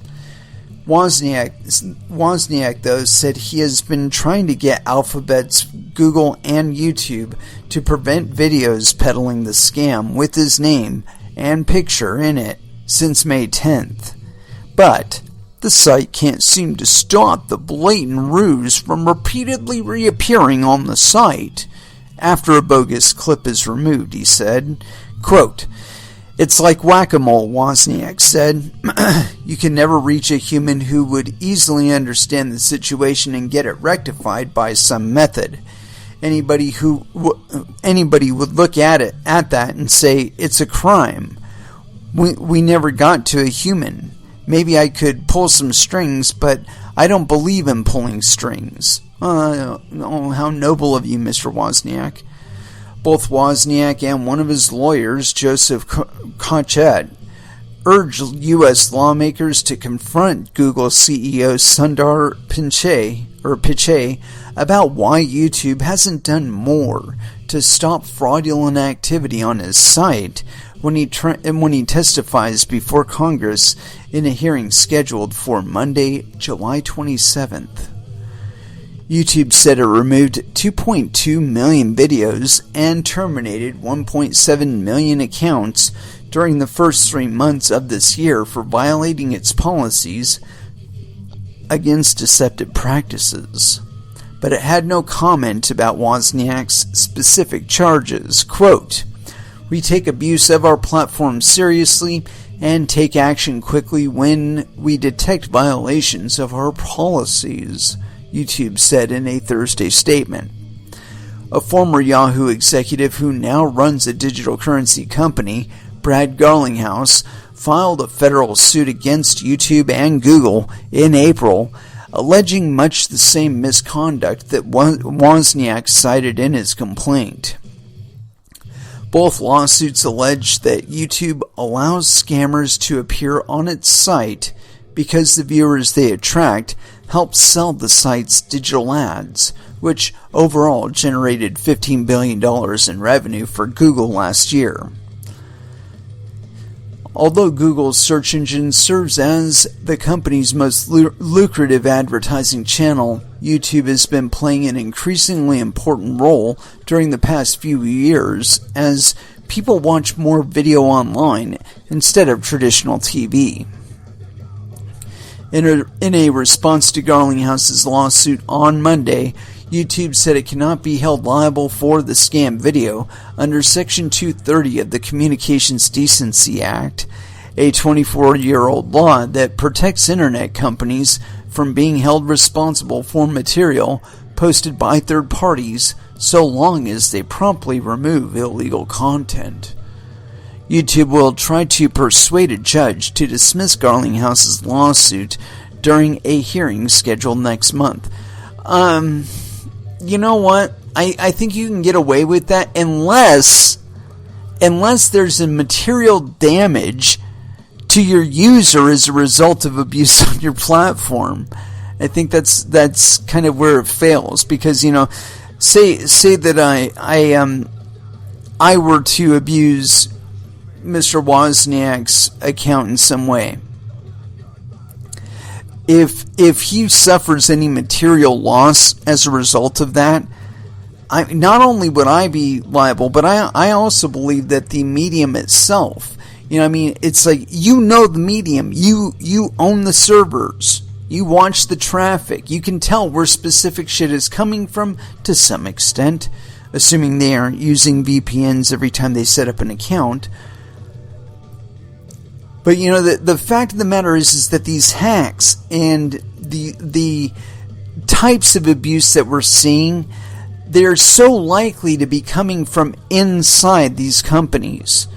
Wozniak, though, said he has been trying to get Alphabet's Google and YouTube to prevent videos peddling the scam with his name and picture in it since May 10th. But the site can't seem to stop the blatant ruse from repeatedly reappearing on the site after a bogus clip is removed, he said, Quote, "It's like whack-a-mole," Wozniak said. "You can never reach a human who would easily understand the situation and get it rectified by some method. Anybody would look at that and say, it's a crime. We never got to a human. Maybe I could pull some strings, but I don't believe in pulling strings." Oh, how noble of you, Mr. Wozniak. Both Wozniak and one of his lawyers, Joseph Kochett, urged U.S. lawmakers to confront Google CEO Sundar Pichai about why YouTube hasn't done more to stop fraudulent activity on his site when he testifies before Congress in a hearing scheduled for Monday, July 27th. YouTube said it removed 2.2 million videos and terminated 1.7 million accounts during the first 3 months of this year for violating its policies against deceptive practices. But it had no comment about Wozniak's specific charges. Quote, "We take abuse of our platform seriously and take action quickly when we detect violations of our policies," YouTube said in a Thursday statement. A former Yahoo executive who now runs a digital currency company, Brad Garlinghouse, filed a federal suit against YouTube and Google in April, alleging much the same misconduct that Wozniak cited in his complaint. Both lawsuits allege that YouTube allows scammers to appear on its site because the viewers they attract help sell the site's digital ads, which overall generated $15 billion in revenue for Google last year. Although Google's search engine serves as the company's most lucrative advertising channel, YouTube has been playing an increasingly important role during the past few years as people watch more video online instead of traditional TV. In a response to Garlinghouse's lawsuit on Monday, YouTube said it cannot be held liable for the scam video under Section 230 of the Communications Decency Act, a 24-year-old law that protects internet companies from being held responsible for material posted by third parties so long as they promptly remove illegal content. YouTube will try to persuade a judge to dismiss Garlinghouse's lawsuit during a hearing scheduled next month. You know what? I think you can get away with that unless there's a material damage to your user as a result of abuse on your platform. I think that's kind of where it fails, because say that I were to abuse Mr. Wozniak's account in some way. If he suffers any material loss as a result of that, not only would I be liable, but I also believe that the medium itself, it's like, the medium, you own the servers, you watch the traffic, you can tell where specific shit is coming from to some extent, assuming they aren't using VPNs every time they set up an account. But the fact of the matter is that these hacks and the types of abuse that we're seeing, they're so likely to be coming from inside these companies.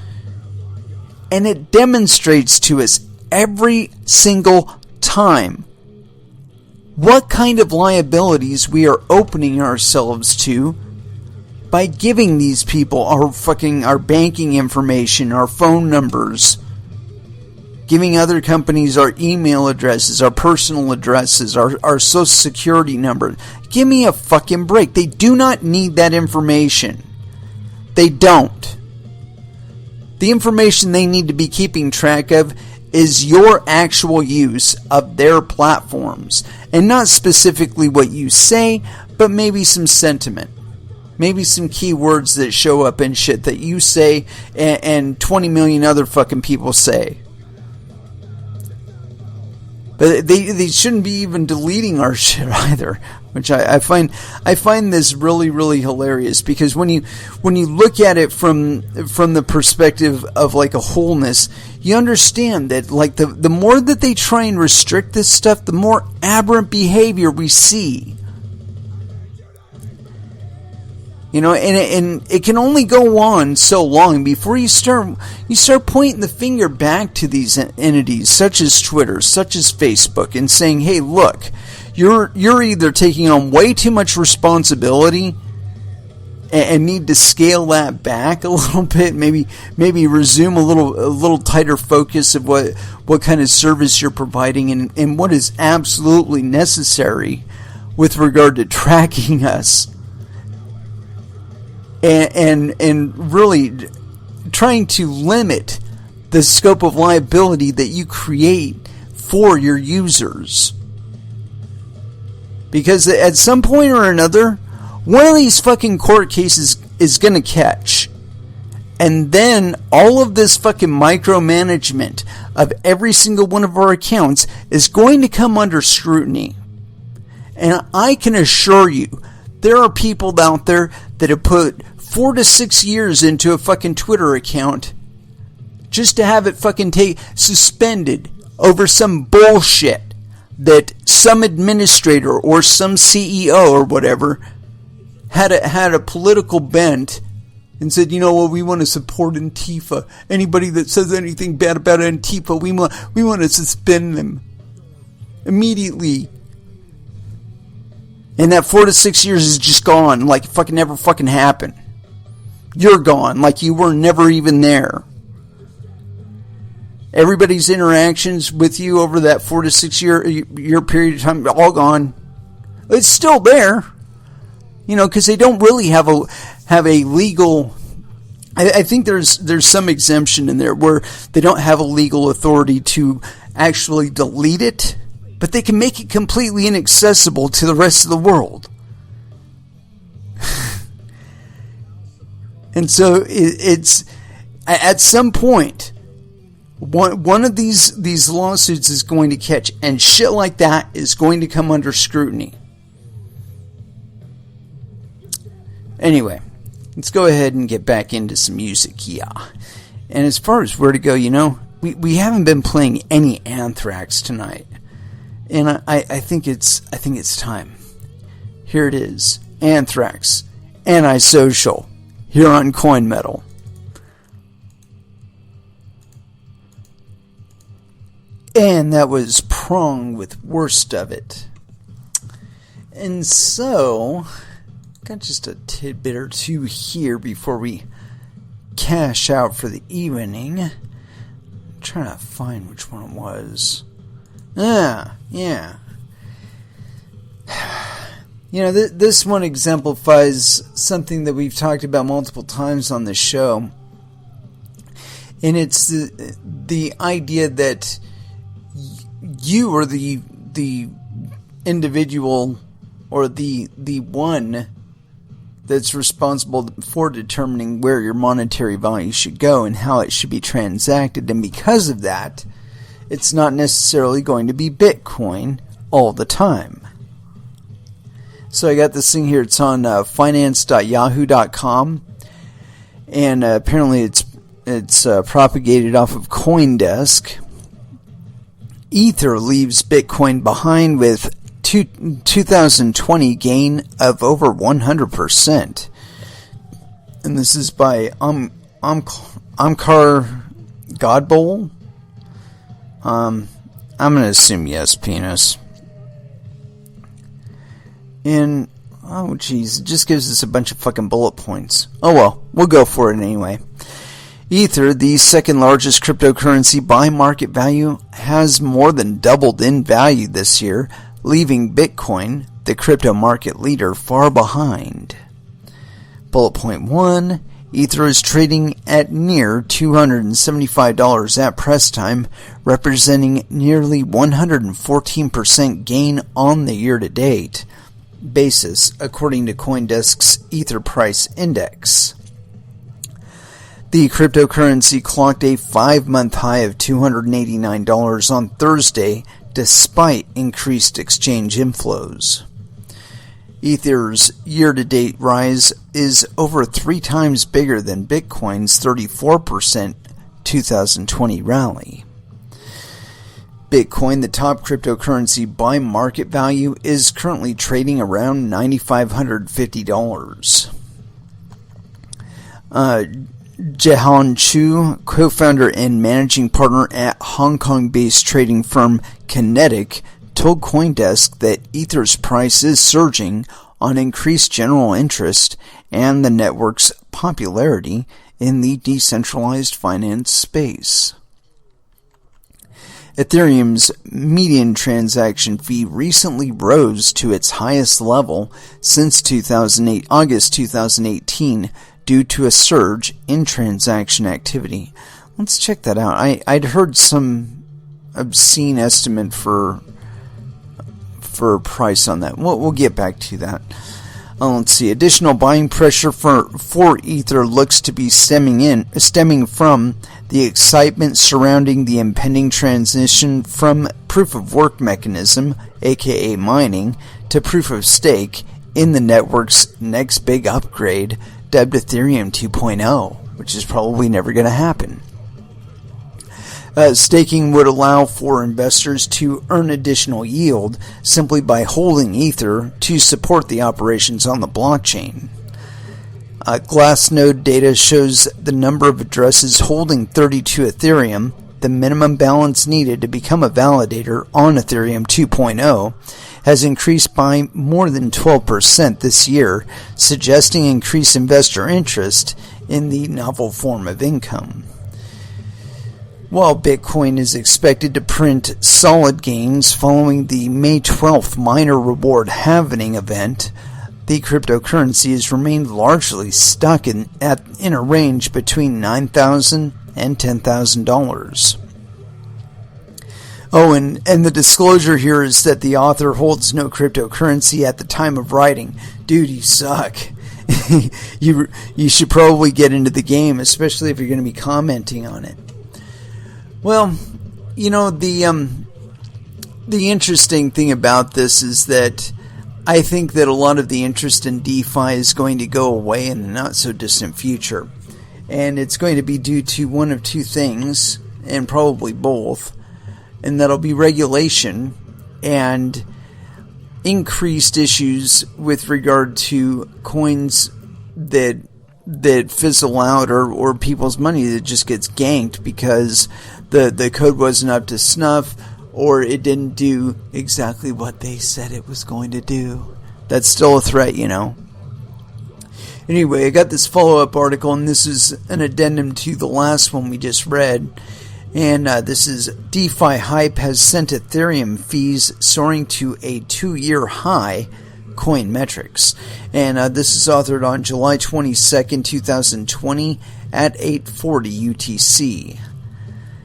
And it demonstrates to us every single time what kind of liabilities we are opening ourselves to by giving these people our banking information, our phone numbers, giving other companies our email addresses, our personal addresses, our social security number. Give me a fucking break. They do not need that information. They don't. The information they need to be keeping track of is your actual use of their platforms. And not specifically what you say, but maybe some sentiment. Maybe some keywords that show up in shit that you say and 20 million other fucking people say. But they shouldn't be even deleting our shit either. which I find this really, really hilarious, because when you look at it from the perspective of like a wholeness, you understand that like the more that they try and restrict this stuff, the more aberrant behavior we see. You know, and it can only go on so long before you start pointing the finger back to these entities, such as Twitter, such as Facebook, and saying, "Hey, look, you're either taking on way too much responsibility and need to scale that back a little bit, maybe resume a little tighter focus of what kind of service you're providing and what is absolutely necessary with regard to tracking us." And really trying to limit the scope of liability that you create for your users. Because at some point or another, one of these fucking court cases is going to catch. And then all of this fucking micromanagement of every single one of our accounts is going to come under scrutiny. And I can assure you, there are people out there that have put 4 to 6 years into a fucking Twitter account just to have it fucking suspended over some bullshit that some administrator or some CEO or whatever had a political bent and said, you know what, we want to support Antifa. Anybody that says anything bad about Antifa, we want to suspend them immediately. And that 4 to 6 years is just gone, like it fucking never fucking happened. You're gone, like you were never even there. Everybody's interactions with you over that 4 to 6 year period of time, all gone. It's still there, you know, because they don't really have a legal. I think there's some exemption in there where they don't have a legal authority to actually delete it, but they can make it completely inaccessible to the rest of the world. And so it's at some point, one of these lawsuits is going to catch, and shit like that is going to come under scrutiny. Anyway, let's go ahead and get back into some music, yeah. And as far as where to go, you know, we haven't been playing any Anthrax tonight, and I think it's time. Here it is, Anthrax, Antisocial. Here on Coin Metal. And that was Prong with Worst of It. And so, got just a tidbit or two here before we cash out for the evening. I'm trying to find which one it was. Yeah. You know, this one exemplifies something that we've talked about multiple times on this show. And it's the idea that you are the individual or the one that's responsible for determining where your monetary value should go and how it should be transacted. And because of that, it's not necessarily going to be Bitcoin all the time. So I got this thing here. It's on finance.yahoo.com, and apparently it's propagated off of CoinDesk. Ether leaves Bitcoin behind with 2020 gain of over 100%, and this is by Amkar Godbowl. I'm gonna assume yes, penis. And, oh geez, it just gives us a bunch of fucking bullet points. Oh well, we'll go for it anyway. Ether, the second largest cryptocurrency by market value, has more than doubled in value this year, leaving Bitcoin, the crypto market leader, far behind. Bullet point 1, Ether is trading at near $275 at press time, representing nearly 114% gain on the year-to-date basis, according to CoinDesk's Ether Price Index. The cryptocurrency clocked a 5-month high of $289 on Thursday, despite increased exchange inflows. Ether's year-to-date rise is over 3 times bigger than Bitcoin's 34% 2020 rally. Bitcoin, the top cryptocurrency by market value, is currently trading around $9,550. Jehan Chu, co-founder and managing partner at Hong Kong-based trading firm Kinetic, told CoinDesk that Ether's price is surging on increased general interest and the network's popularity in the decentralized finance space. Ethereum's median transaction fee recently rose to its highest level since August 2018 due to a surge in transaction activity. Let's check that out. I'd heard some obscene estimate for a price on that. We'll get back to that. Let's see. Additional buying pressure for Ether looks to be stemming from the excitement surrounding the impending transition from proof-of-work mechanism, aka mining, to proof-of-stake in the network's next big upgrade, dubbed Ethereum 2.0, which is probably never going to happen. Staking would allow for investors to earn additional yield simply by holding Ether to support the operations on the blockchain. Glassnode data shows the number of addresses holding 32 Ethereum, the minimum balance needed to become a validator on Ethereum 2.0, has increased by more than 12% this year, suggesting increased investor interest in the novel form of income. While Bitcoin is expected to print solid gains following the May 12th miner reward halving event, the cryptocurrency has remained largely stuck in a range between $9,000 and $10,000. Oh, and the disclosure here is that the author holds no cryptocurrency at the time of writing. Dude, you suck. You should probably get into the game, especially if you're going to be commenting on it. Well, you know, the interesting thing about this is that I think that a lot of the interest in DeFi is going to go away in the not so distant future. And it's going to be due to one of two things, and probably both, and that'll be regulation and increased issues with regard to coins that fizzle out or people's money that just gets ganked because the code wasn't up to snuff or it didn't do exactly what they said it was going to do. That's still a threat, you know. Anyway, I got this follow-up article, and this is an addendum to the last one we just read. And this is DeFi hype has sent Ethereum fees soaring to a 2-year high, Coin Metrics. And this is authored on July 22nd, 2020 at 8:40 UTC.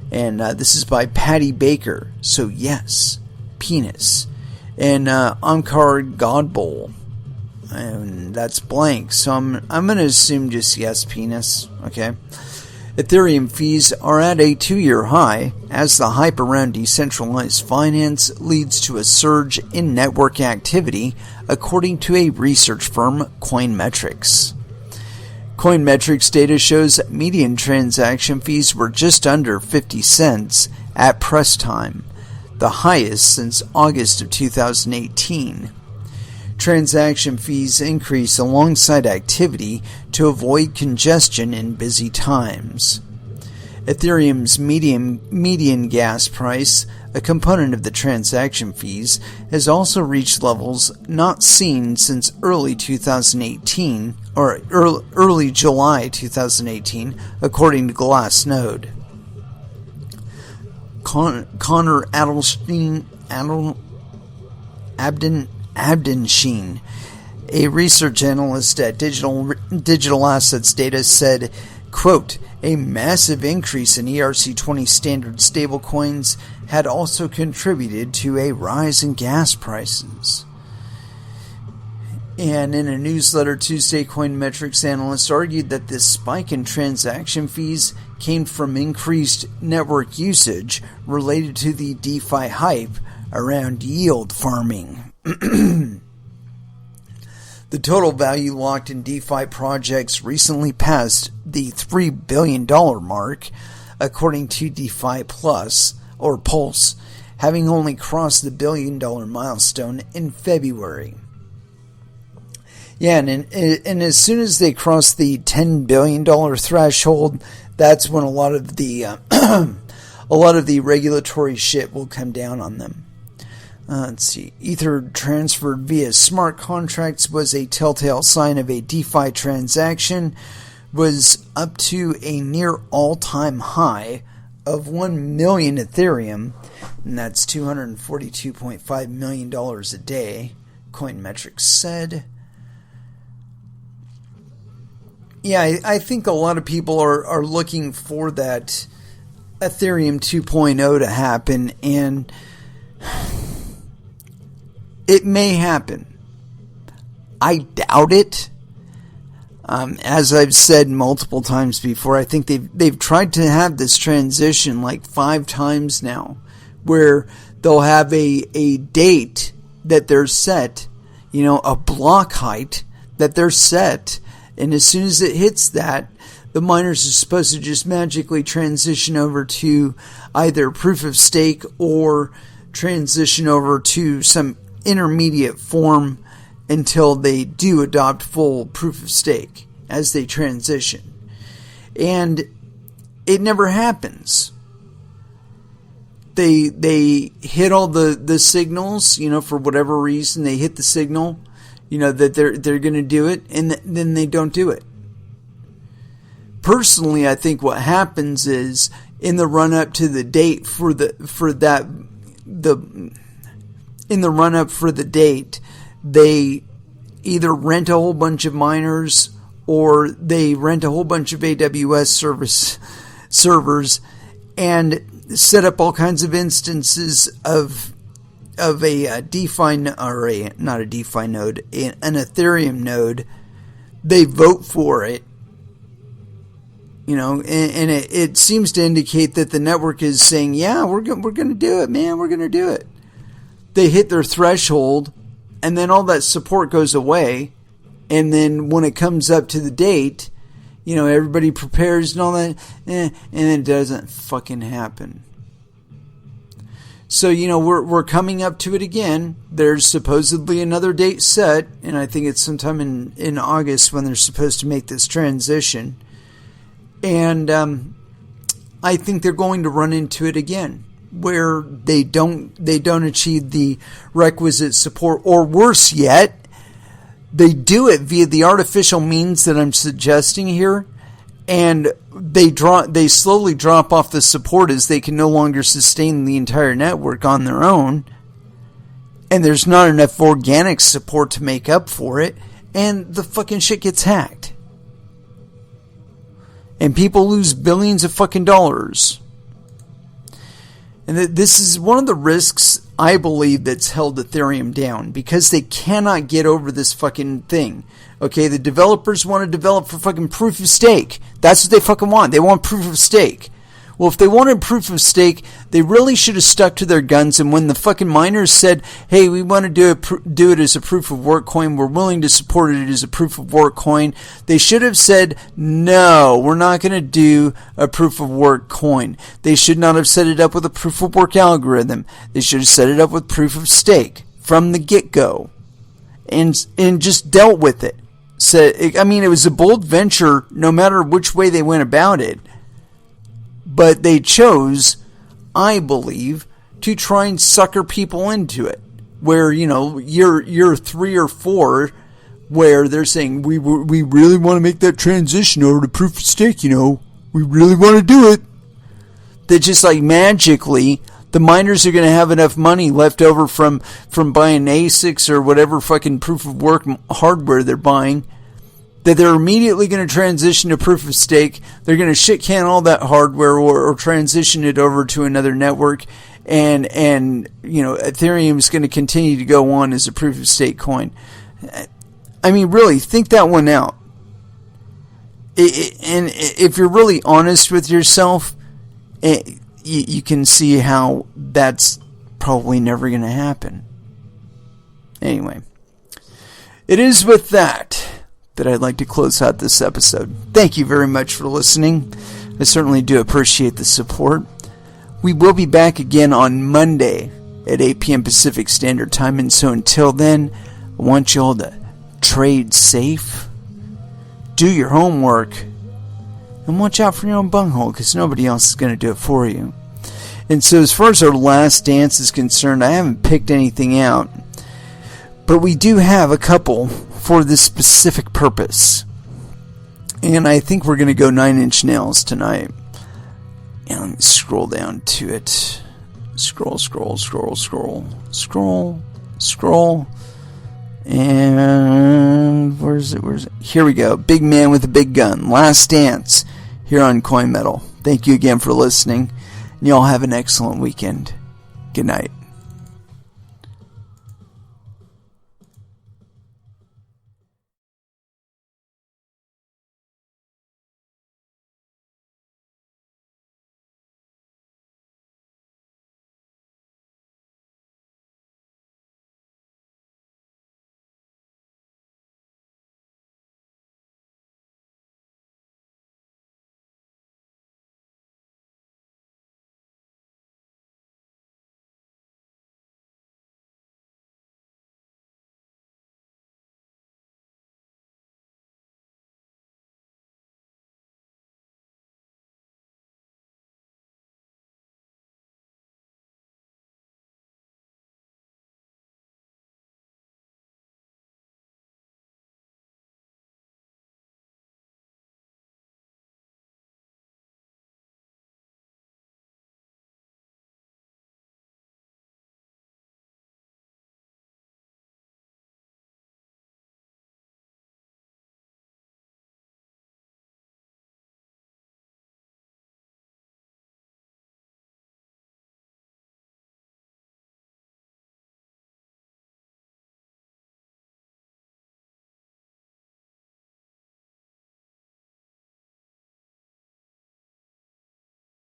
And this is by Patty Baker. So yes, penis. And Ankar Godbowl. And that's blank. So I'm going to assume just yes, penis. Okay. Ethereum fees are at a 2-year high as the hype around decentralized finance leads to a surge in network activity, according to a research firm, Coinmetrics. Coinmetrics data shows median transaction fees were just under 50 cents at press time, the highest since August of 2018. Transaction fees increase alongside activity to avoid congestion in busy times. Ethereum's median gas price, a component of the transaction fees, has also reached levels not seen since early 2018 or early July 2018, according to Glassnode. Connor Abdensheen, a research analyst at Digital Assets Data, said, quote, a massive increase in ERC20 standard stablecoins had also contributed to a rise in gas prices. And in a newsletter Tuesday, Coinmetrics analysts argued that this spike in transaction fees came from increased network usage related to the DeFi hype around yield farming. The total value locked in DeFi projects recently passed the $3 billion mark, according to DeFi Plus, or Pulse, having only crossed the $1 billion milestone in February. Yeah, and as soon as they cross the $10 billion threshold, that's when a lot of the regulatory shit will come down on them. Let's see. Ether transferred via smart contracts was a telltale sign of a DeFi transaction, was up to a near all-time high of 1 million Ethereum, and that's $242.5 million a day, Coinmetrics said. Yeah, I think a lot of people are looking for that Ethereum 2.0 to happen, and it may happen. I doubt it. As I've said multiple times before, I think they've tried to have this transition like 5 times now, where they'll have a date that they're set, a block height that they're set, and as soon as it hits that, the miners are supposed to just magically transition over to either proof of stake or transition over to some intermediate form until they do adopt full proof of stake as they transition. And it never happens. They hit all the signals, for whatever reason they hit the signal, that they're going to do it, and then they don't do it. Personally, I think what happens is in the run up to the date in the run up for the date, they either rent a whole bunch of miners or they rent a whole bunch of AWS servers and set up all kinds of instances of a DeFi, or not a DeFi node, an Ethereum node. They vote for it, and it seems to indicate that the network is saying, yeah, we're going to do it, man, we're going to do it. They hit their threshold, and then all that support goes away, and then when it comes up to the date, everybody prepares and all that, and it doesn't fucking happen. So, we're coming up to it again. There's supposedly another date set, and I think it's sometime in August when they're supposed to make this transition. And I think they're going to run into it again, where they don't achieve the requisite support, or worse yet, they do it via the artificial means that I'm suggesting here, and they slowly drop off the support as they can no longer sustain the entire network on their own, and there's not enough organic support to make up for it, and the fucking shit gets hacked. And people lose billions of fucking dollars. And this is one of the risks, I believe, that's held Ethereum down, because they cannot get over this fucking thing. Okay, the developers want to develop for fucking proof of stake. That's what they fucking want. They want proof of stake. Well, if they wanted proof of stake, they really should have stuck to their guns. And when the fucking miners said, hey, we want to do it as a proof of work coin, we're willing to support it as a proof of work coin, they should have said, no, we're not going to do a proof of work coin. They should not have set it up with a proof of work algorithm. They should have set it up with proof of stake from the get-go and just dealt with it. So, I mean, it was a bold venture no matter which way they went about it. But they chose, I believe, to try and sucker people into it. Where, year 3 or 4, where they're saying, we really want to make that transition over to proof of stake, we really want to do it. That just like magically, the miners are going to have enough money left over from buying ASICs or whatever fucking proof of work hardware they're buying, that they're immediately going to transition to proof of stake. They're going to shit can all that hardware or transition it over to another network, and Ethereum is going to continue to go on as a proof of stake coin. I mean, really, think that one out. And if you're really honest with yourself, you can see how that's probably never going to happen. Anyway. it is with that I'd like to close out this episode. Thank you very much for listening. I certainly do appreciate the support. We will be back again on Monday at 8 p.m. Pacific Standard Time. And so until then, I want you all to trade safe, do your homework, and watch out for your own bunghole, because nobody else is going to do it for you. And so as far as our last dance is concerned, I haven't picked anything out, but we do have a couple for this specific purpose. And I think we're going to go 9 Inch Nails tonight. And let me scroll down to it. Scroll. And where's it? Here we go. Big Man with a Big Gun. Last Dance here on Coin Metal. Thank you again for listening. And y'all have an excellent weekend. Good night.